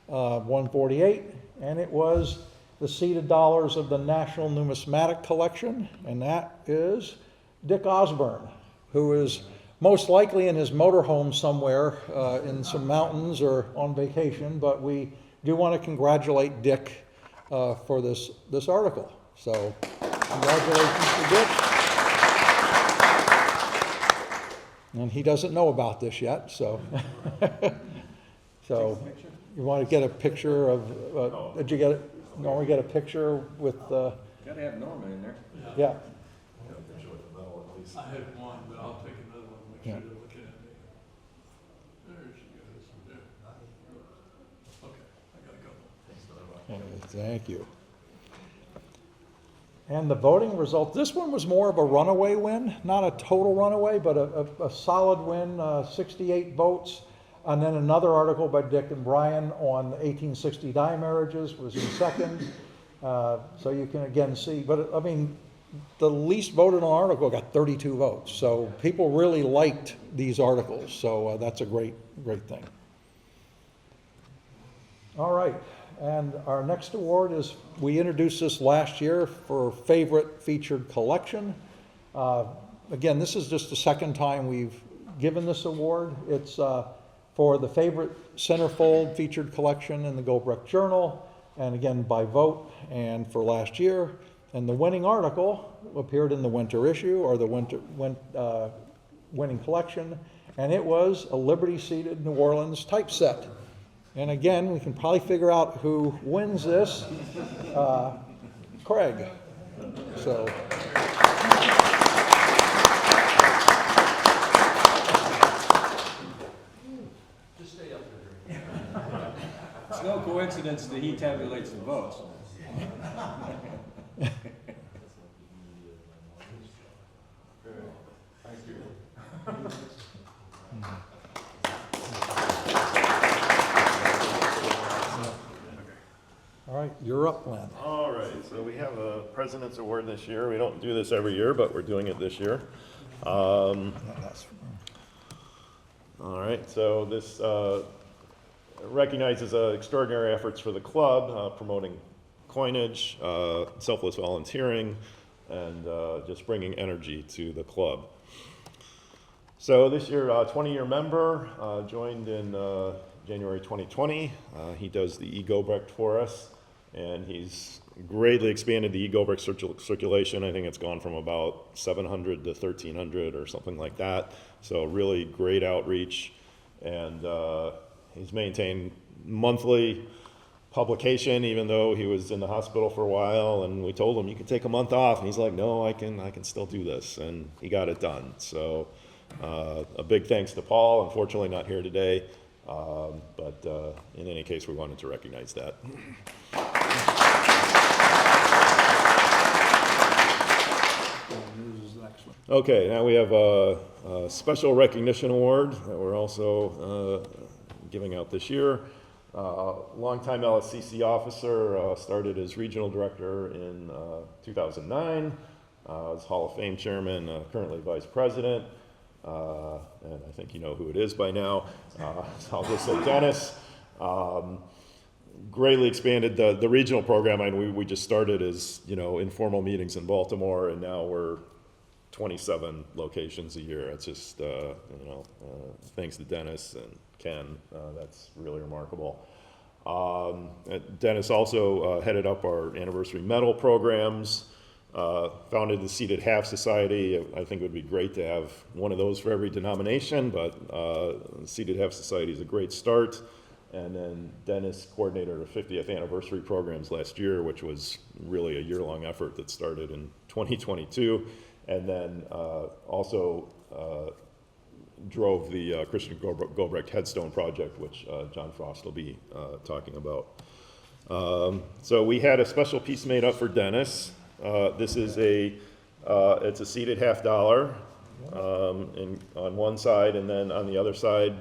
148, and it was the seeded dollars of the National Numismatic Collection, and that is Dick Osborne, who is most likely in his motorhome somewhere in some mountains or on vacation, but we do want to congratulate Dick for this article. So congratulations to Dick. And he doesn't know about this yet, so. So you want to get a picture of, did you get it? Norma, get a picture with, Gotta have Norma in there. yeah. I had one, but I'll take another one, make sure they're looking at me. There she goes. There. Okay, I gotta go. Thank you. And the voting result, this one was more of a runaway win, not a total runaway, but a solid win, 68 votes. And then another article by Dick and Brian on 1860 dye marriages was in second. So you can again see, but I mean, the least voted on article got 32 votes. So people really liked these articles. So that's a great thing. All right. And our next award is, we introduced this last year for favorite featured collection. Again, this is just the second time we've given this award. It's for the favorite centerfold featured collection in the Goldbrecht Journal, and again by vote, and for last year. And the winning article appeared in the winter issue, or the winning collection, and it was a Liberty-seated New Orleans typeset. And again, we can probably figure out who wins this. Craig. So. Just stay up there. It's no coincidence that he tabulates the votes. Thank you. All right, you're up, Len. All right, so we have a President's Award this year. We don't do this every year, but we're doing it this year. All right, so this recognizes extraordinary efforts for the club, promoting coinage, selfless volunteering, and just bringing energy to the club. So this year, 20-year member joined in January 2020. He does the e-Goldbrecht for us, and he's greatly expanded the e-Goldbrecht circulation. I think it's gone from about 700 to 1,300 or something like that. So really great outreach, and he's maintained monthly publication, even though he was in the hospital for a while, and we told him you can take a month off, and he's like, no, I can still do this, and he got it done. So a big thanks to Paul. Unfortunately not here today, but in any case we wanted to recognize that. Okay, now we have a special recognition award that we're also giving out this year. Longtime LSCC officer, started as regional director in 2009, was Hall of Fame chairman, currently vice president, and I think you know who it is by now. So I'll just say Dennis. Greatly expanded the regional program. I mean, we just started as, informal meetings in Baltimore, and now we're 27 locations a year. It's just, thanks to Dennis and Ken, that's really remarkable. Dennis also headed up our anniversary medal programs, founded the Seated Half Society. I think it would be great to have one of those for every denomination, but the Seated Half Society is a great start. And then Dennis coordinated our 50th anniversary programs last year, which was really a year-long effort that started in 2022. And then also drove the Christian Gobrecht Headstone Project, which John Frost will be talking about. So we had a special piece made up for Dennis. This is it's a seated $50 on one side, and then on the other side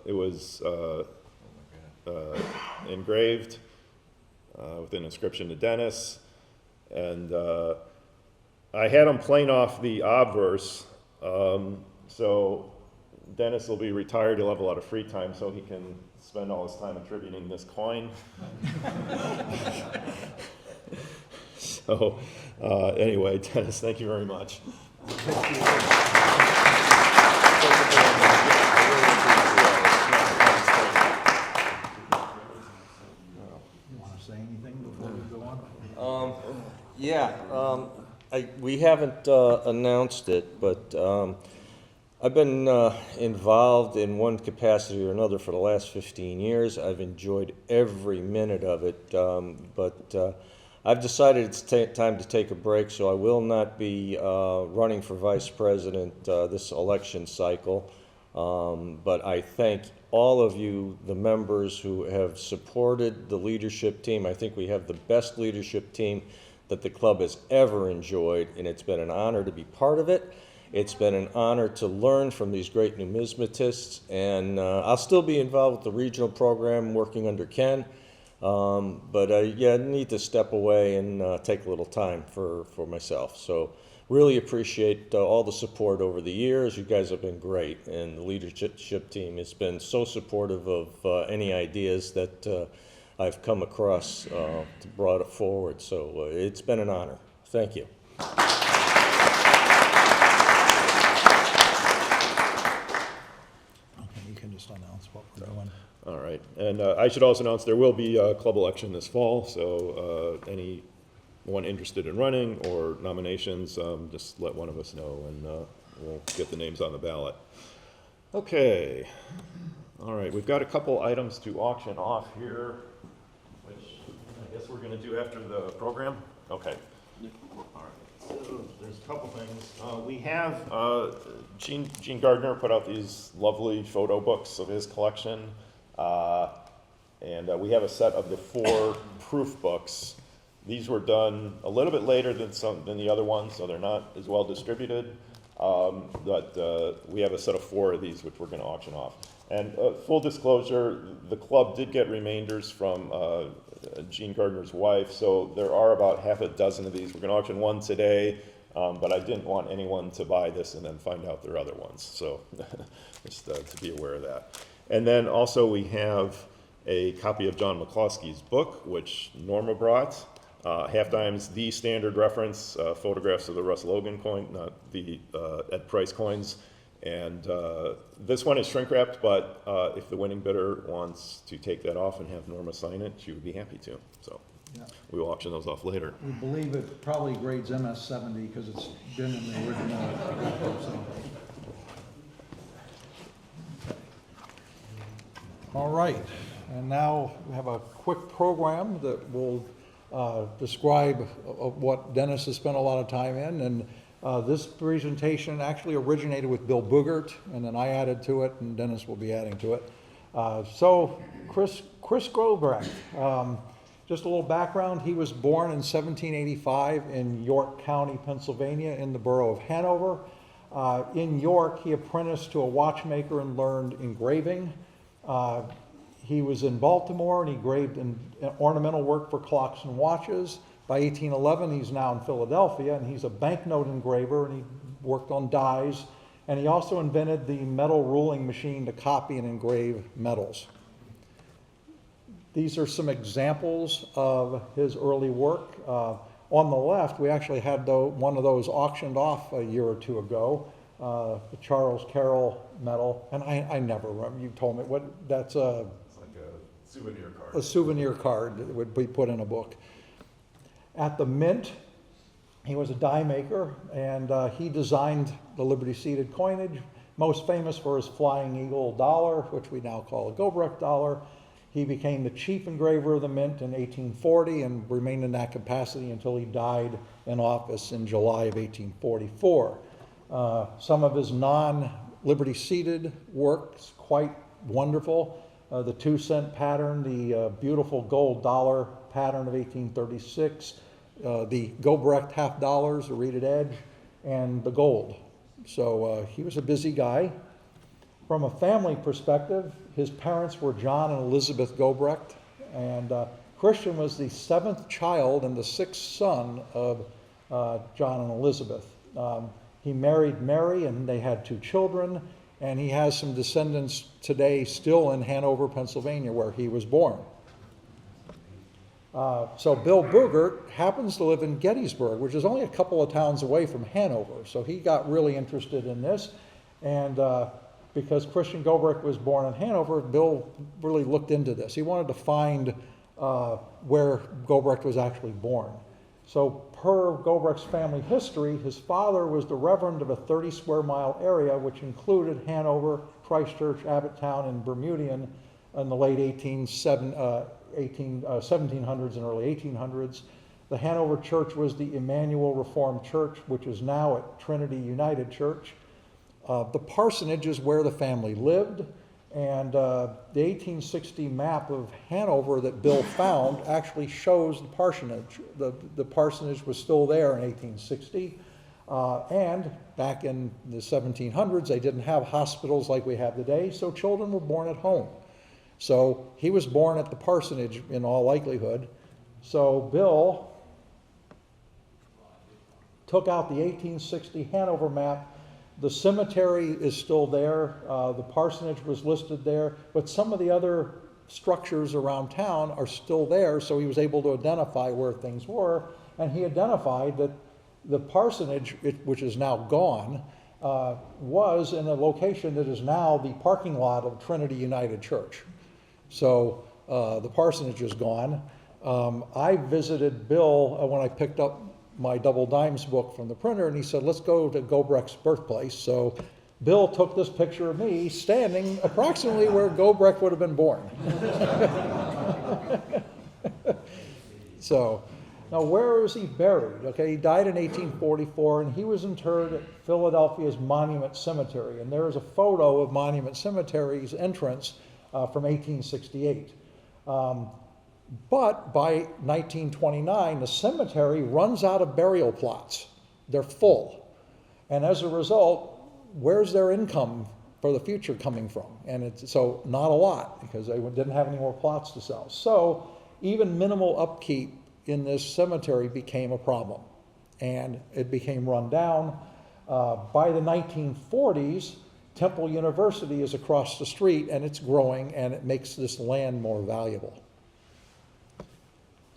it was engraved with an inscription to Dennis. And I had him playing off the obverse. So Dennis will be retired. He'll have a lot of free time, so he can spend all his time attributing this coin. So anyway, Dennis, thank you very much. You want to say anything before we go on? We haven't announced it, but I've been involved in one capacity or another for the last 15 years. I've enjoyed every minute of it, but I've decided it's time to take a break, so I will not be running for vice president this election cycle. But I thank all of you, the members who have supported the leadership team. I think we have the best leadership team that the club has ever enjoyed, and it's been an honor to be part of it. It's been an honor to learn from these great numismatists, and I'll still be involved with the regional program working under Ken, but I need to step away and take a little time for myself. So really appreciate all the support over the years. You guys have been great, and the leadership team has been so supportive of any ideas that I've come across to brought it forward. So it's been an honor. Thank you. You can just announce what we're doing. All right, and I should also announce there will be a club election this fall, so anyone interested in running or nominations, just let one of us know, and we'll get the names on the ballot. Okay, all right, we've got a couple items to auction off here, which I guess we're going to do after the program. Okay. All right. So there's a couple things. We have Gene Gardner put out these lovely photo books of his collection, and we have a set of the 4 proof books. These were done a little bit later than the other ones, so they're not as well distributed. But we have a set of 4 of these, which we're going to auction off. And full disclosure, the club did get remainders from Gene Gardner's wife, so there are about half a dozen of these. We're going to auction one today, but I didn't want anyone to buy this and then find out there are other ones, so just to be aware of that. And then also we have a copy of John McCloskey's book, which Norma brought. Half Dime's the standard reference, photographs of the Russ Logan coin, not the Ed Price coins. And this one is shrink wrapped, but if the winning bidder wants to take that off and have Norma sign it, she would be happy to. So we will auction those off later. We believe it probably grades MS 70 because it's been in the original. So. All right, and now we have a quick program that will describe what Dennis has spent a lot of time in, and this presentation actually originated with Bill Boogert, and then I added to it, and Dennis will be adding to it. So Chris Gobrecht, just a little background, he was born in 1785 in York County, Pennsylvania, in the borough of Hanover. In York, he apprenticed to a watchmaker and learned engraving. He was in Baltimore and he engraved ornamental work for clocks and watches. By 1811, he's now in Philadelphia, and he's a banknote engraver, and he worked on dies. And he also invented the metal ruling machine to copy and engrave metals. These are some examples of his early work. On the left, we actually had one of those auctioned off a year or two ago, the Charles Carroll medal, and I never remember, you told me, that's a... It's like a souvenir card. A souvenir card that would be put in a book. At the Mint, he was a die maker, and he designed the Liberty-seated coinage, most famous for his Flying Eagle dollar, which we now call a Gobrecht dollar. He became the chief engraver of the Mint in 1840 and remained in that capacity until he died in office in July of 1844. Some of his non-Liberty-seated works, quite wonderful. The 2-cent pattern, the beautiful gold dollar pattern of 1836, the Gobrecht half dollars, the reeded edge, and the gold. So he was a busy guy. From a family perspective, his parents were John and Elizabeth Gobrecht, and Christian was the 7th child and the 6th son of John and Elizabeth. He married Mary, and they had 2 children, and he has some descendants today still in Hanover, Pennsylvania, where he was born. So Bill Boogert happens to live in Gettysburg, which is only a couple of towns away from Hanover. So he got really interested in this. And because Christian Gobrecht was born in Hanover, Bill really looked into this. He wanted to find where Gobrecht was actually born. So per Gobrecht's family history, his father was the reverend of a 30 square mile area, which included Hanover, Christchurch, Abbotttown, and Bermudian in the late 1700s and early 1800s. The Hanover Church was the Emmanuel Reformed Church, which is now at Trinity United Church. The parsonage is where the family lived, and the 1860 map of Hanover that Bill found actually shows the parsonage. The parsonage was still there in 1860, and back in the 1700s, they didn't have hospitals like we have today, so children were born at home. So he was born at the parsonage in all likelihood. So Bill took out the 1860 Hanover map. The cemetery is still there. The parsonage was listed there, but some of the other structures around town are still there, so he was able to identify where things were, and he identified that the parsonage, which is now gone, was in a location that is now the parking lot of Trinity United Church. So the parsonage is gone. I visited Bill when I picked up my Double Dimes book from the printer, and he said, let's go to Gobrecht's birthplace. So Bill took this picture of me standing approximately where Gobrecht would have been born. So now where is he buried? Okay, he died in 1844, and he was interred at Philadelphia's Monument Cemetery. And there is a photo of Monument Cemetery's entrance from 1868. But by 1929, the cemetery runs out of burial plots. They're full. And as a result, where's their income for the future coming from? And so not a lot, because they didn't have any more plots to sell. So even minimal upkeep in this cemetery became a problem, and it became run down. By the 1940s, Temple University is across the street, and it's growing, and it makes this land more valuable.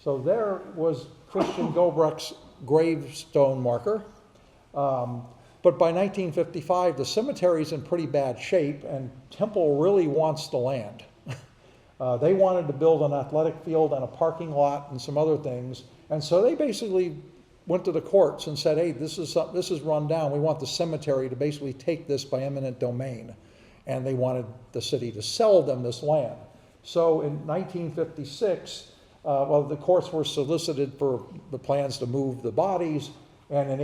So there was Christian Gobrecht's gravestone marker. But by 1955, the cemetery's in pretty bad shape, and Temple really wants the land. They wanted to build an athletic field and a parking lot and some other things, and so they basically went to the courts and said, hey, this is run down. We want the cemetery to basically take this by eminent domain. And they wanted the city to sell them this land. So in 1956, the courts were solicited for the plans to move the bodies, and in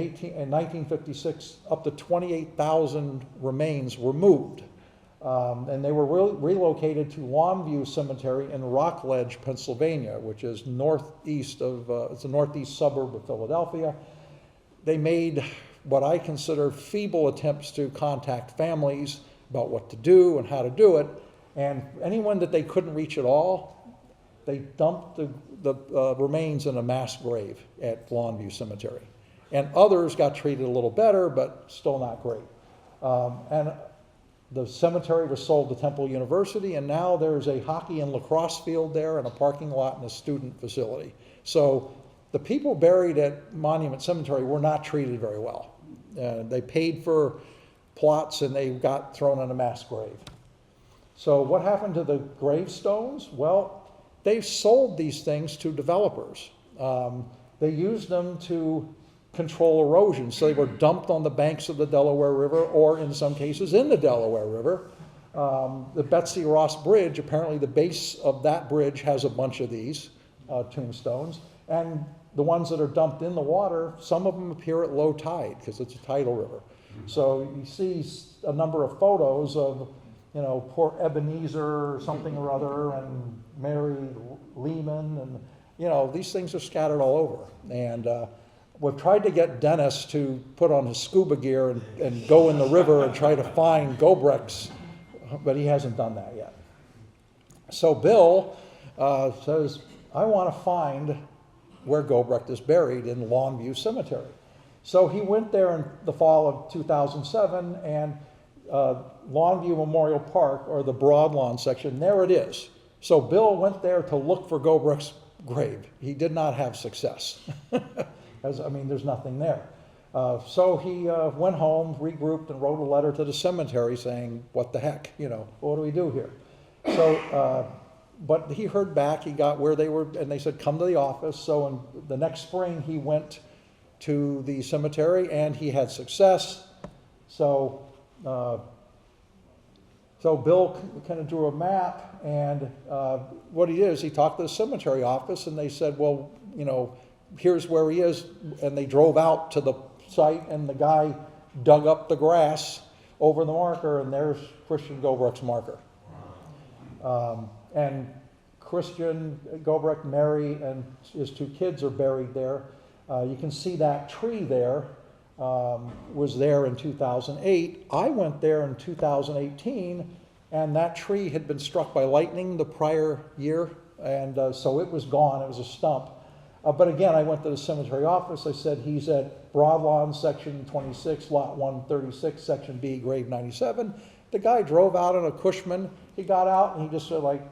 1956, up to 28,000 remains were moved. And they were relocated to Longview Cemetery in Rockledge, Pennsylvania, which is northeast of, it's a northeast suburb of Philadelphia. They made what I consider feeble attempts to contact families about what to do and how to do it. And anyone that they couldn't reach at all, they dumped the remains in a mass grave at Longview Cemetery. And others got treated a little better, but still not great. And the cemetery was sold to Temple University, and now there's a hockey and lacrosse field there and a parking lot and a student facility. So the people buried at Monument Cemetery were not treated very well. They paid for plots and they got thrown in a mass grave. So what happened to the gravestones? Well, they sold these things to developers. They used them to control erosion, so they were dumped on the banks of the Delaware River, or in some cases in the Delaware River. The Betsy Ross Bridge, apparently the base of that bridge has a bunch of these tombstones, and the ones that are dumped in the water, some of them appear at low tide because it's a tidal river. So you see a number of photos of, you know, poor Ebenezer or something or other, and Mary Lehman, and, you know, these things are scattered all over. And we've tried to get Dennis to put on his scuba gear and go in the river and try to find Gobrechts, but he hasn't done that yet. So Bill says, I want to find where Gobrecht is buried in Longview Cemetery. So he went there in the fall of 2007, and Longview Memorial Park, or the Broadlawn section, there it is. So Bill went there to look for Gobrecht's grave. He did not have success. I mean, there's nothing there. So he went home, regrouped, and wrote a letter to the cemetery saying, what the heck, you know, what do we do here? So, but he heard back, he got where they were, and they said, come to the office. So in the next spring, he went to the cemetery, and he had success. So, so Bill kind of drew a map, and what he did is he talked to the cemetery office, and they said, well, you know, here's where he is, and they drove out to the site, and the guy dug up the grass over the marker, and there's Christian Gobrecht's marker. And Christian Gobrecht, Mary, and his two kids are buried there. You can see that tree there was there in 2008. I went there in 2018, and that tree had been struck by lightning the prior year, and so it was gone. It was a stump. But again, I went to the cemetery office. I said, he's at Broadlawn, section 26, lot 136, section B, grave 97. The guy drove out in a Cushman. He got out, and he just said, like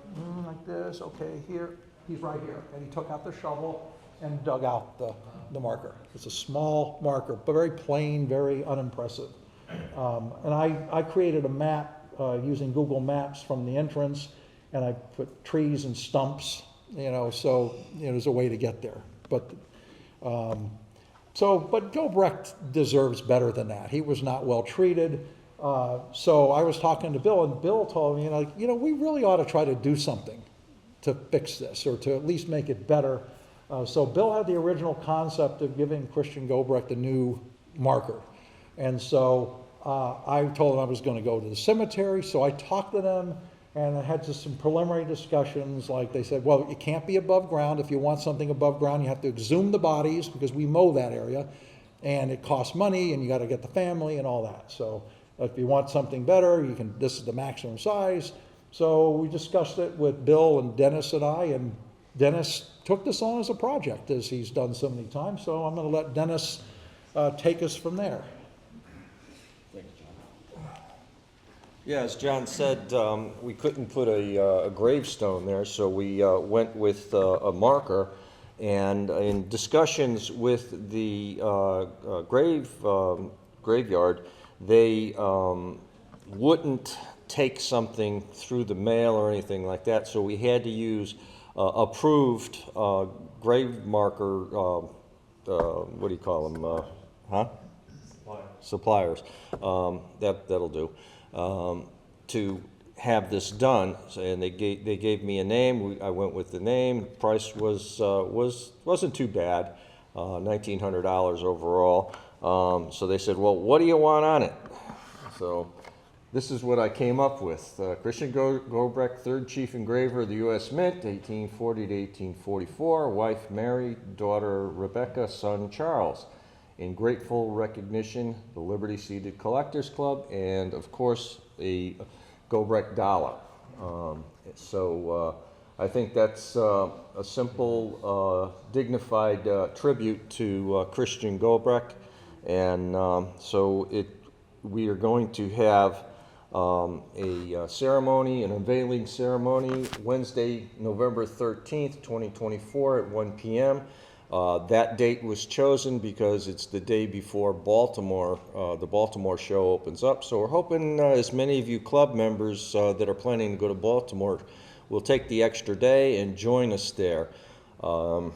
this, okay, here, he's right here. And he took out the shovel and dug out the marker. It's a small marker, but very plain, very unimpressive. And I created a map using Google Maps from the entrance, and I put trees and stumps, you know, so you know, there's a way to get there. But but Gobrecht deserves better than that. He was not well treated. So I was talking to Bill, and Bill told me, you know, we really ought to try to do something to fix this, or to at least make it better. So Bill had the original concept of giving Christian Gobrecht a new marker. And so I told him I was going to go to the cemetery. So I talked to them, and I had just some preliminary discussions. Like they said, well, it can't be above ground. If you want something above ground, you have to exhume the bodies, because we mow that area, and it costs money, and you got to get the family and all that. So if you want something better, you can. This is the maximum size. So we discussed it with Bill and Dennis and I, and Dennis took this on as a project, as he's done so many times. So I'm going to let Dennis take us from there. Yeah, as John said, we couldn't put a gravestone there, so we went with a marker. And in discussions with the graveyard, they wouldn't take something through the mail or anything like that, so we had to use approved grave marker, what do you call them? Suppliers. That'll do. To have this done, and they gave me a name. I went with the name. Price wasn't too bad, $1,900 overall. So they said, well, what do you want on it? So this is what I came up with. Christian Gobrecht, 3rd Chief Engraver of the U.S. Mint, 1840 to 1844. Wife Mary, daughter Rebecca, son Charles. In grateful recognition, the Liberty Seated Collectors Club, and of course, a Gobrecht dollar. I think that's a simple, dignified tribute to Christian Gobrecht. And we are going to have a ceremony, an unveiling ceremony, Wednesday, November 13th, 2024 at 1 p.m. That date was chosen because it's the day before Baltimore, the Baltimore show opens up. So we're hoping as many of you club members that are planning to go to Baltimore will take the extra day and join us there. All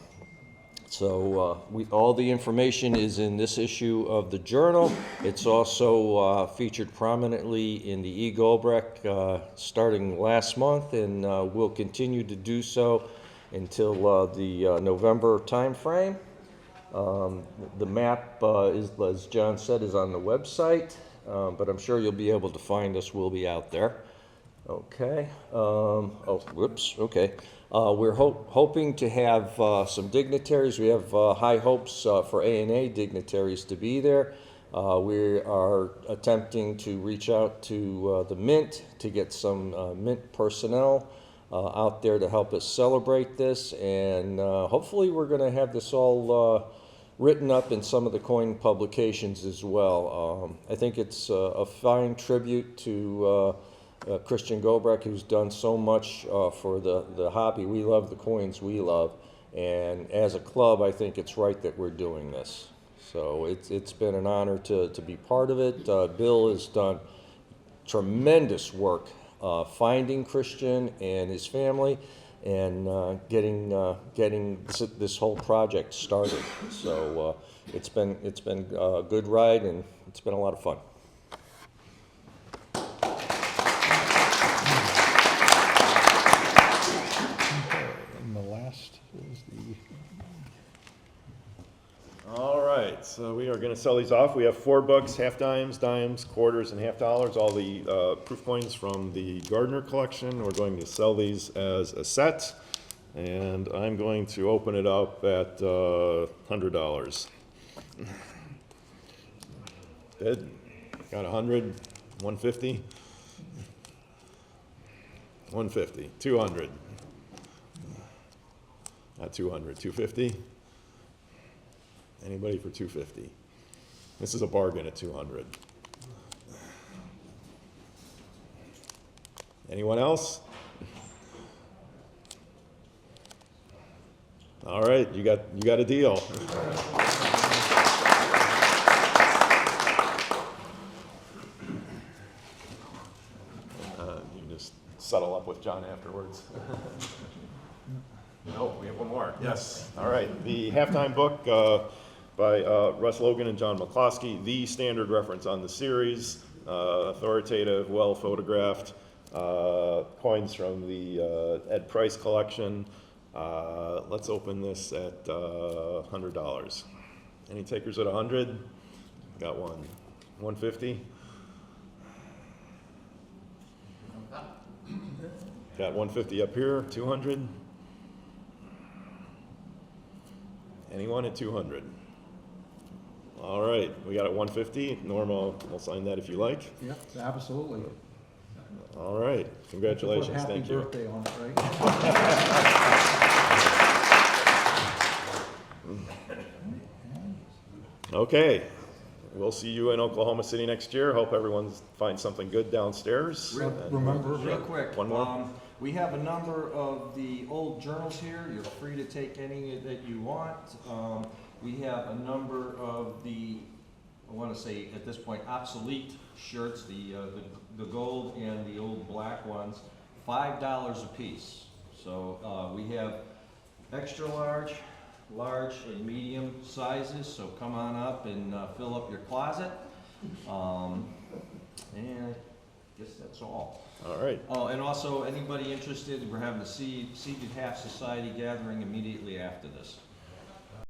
the information is in this issue of the Journal. It's also featured prominently in the E. Goldbrecht starting last month, and will continue to do so until the November timeframe. The map, as John said, is on the website, but I'm sure you'll be able to find us. We'll be out there. Okay. Okay. We're hoping to have some dignitaries. We have high hopes for A&A dignitaries to be there. We are attempting to reach out to the Mint to get some Mint personnel out there to help us celebrate this, and hopefully we're going to have this all written up in some of the coin publications as well. I think it's a fine tribute to Christian Goldbrecht, who's done so much for the hobby. We love the coins we love, and as a club I think it's right that we're doing this. So it's been an honor to be part of it. Bill has done tremendous work finding Christian and his family and getting this whole project started. So it's been a good ride, and it's been a lot of fun. And the last is All right, so we are going to sell these off. We have 4 books, half dimes, dimes, quarters, and half dollars, all the proof coins from the Gardner collection. We're going to sell these as a set, and I'm going to open it up at $100. Bid, got 100, 150, 150, 200, not 200, 250. Anybody for 250? This is a bargain at 200. Anyone else? All right, you got a deal. You can just settle up with John afterwards. No, we have one more. Yes. All right. The halftime book by Russ Logan and John McCloskey, the standard reference on the series, authoritative, well photographed, coins from the Ed Price collection. Let's open this at $100. Any takers at 100? Got one. 150? Got 150 up here. 200? Anyone at 200? All right, we got it 150. Norma will sign that if you like. Yep, absolutely. All right, congratulations. Thank you. Happy birthday on it, right? Okay, we'll see you in Oklahoma City next year. Hope everyone finds something good downstairs. Real quick, one more. we have a number of the old journals here. You're free to take any that you want. We have a number of the, I want to say at this point, obsolete shirts, the gold and the old black ones, $5 a piece. So we have extra large, large, and medium sizes. So come on up and fill up your closet. And I guess that's all. All right. Oh, and also anybody interested, we're having a Seated Half Society gathering immediately after this.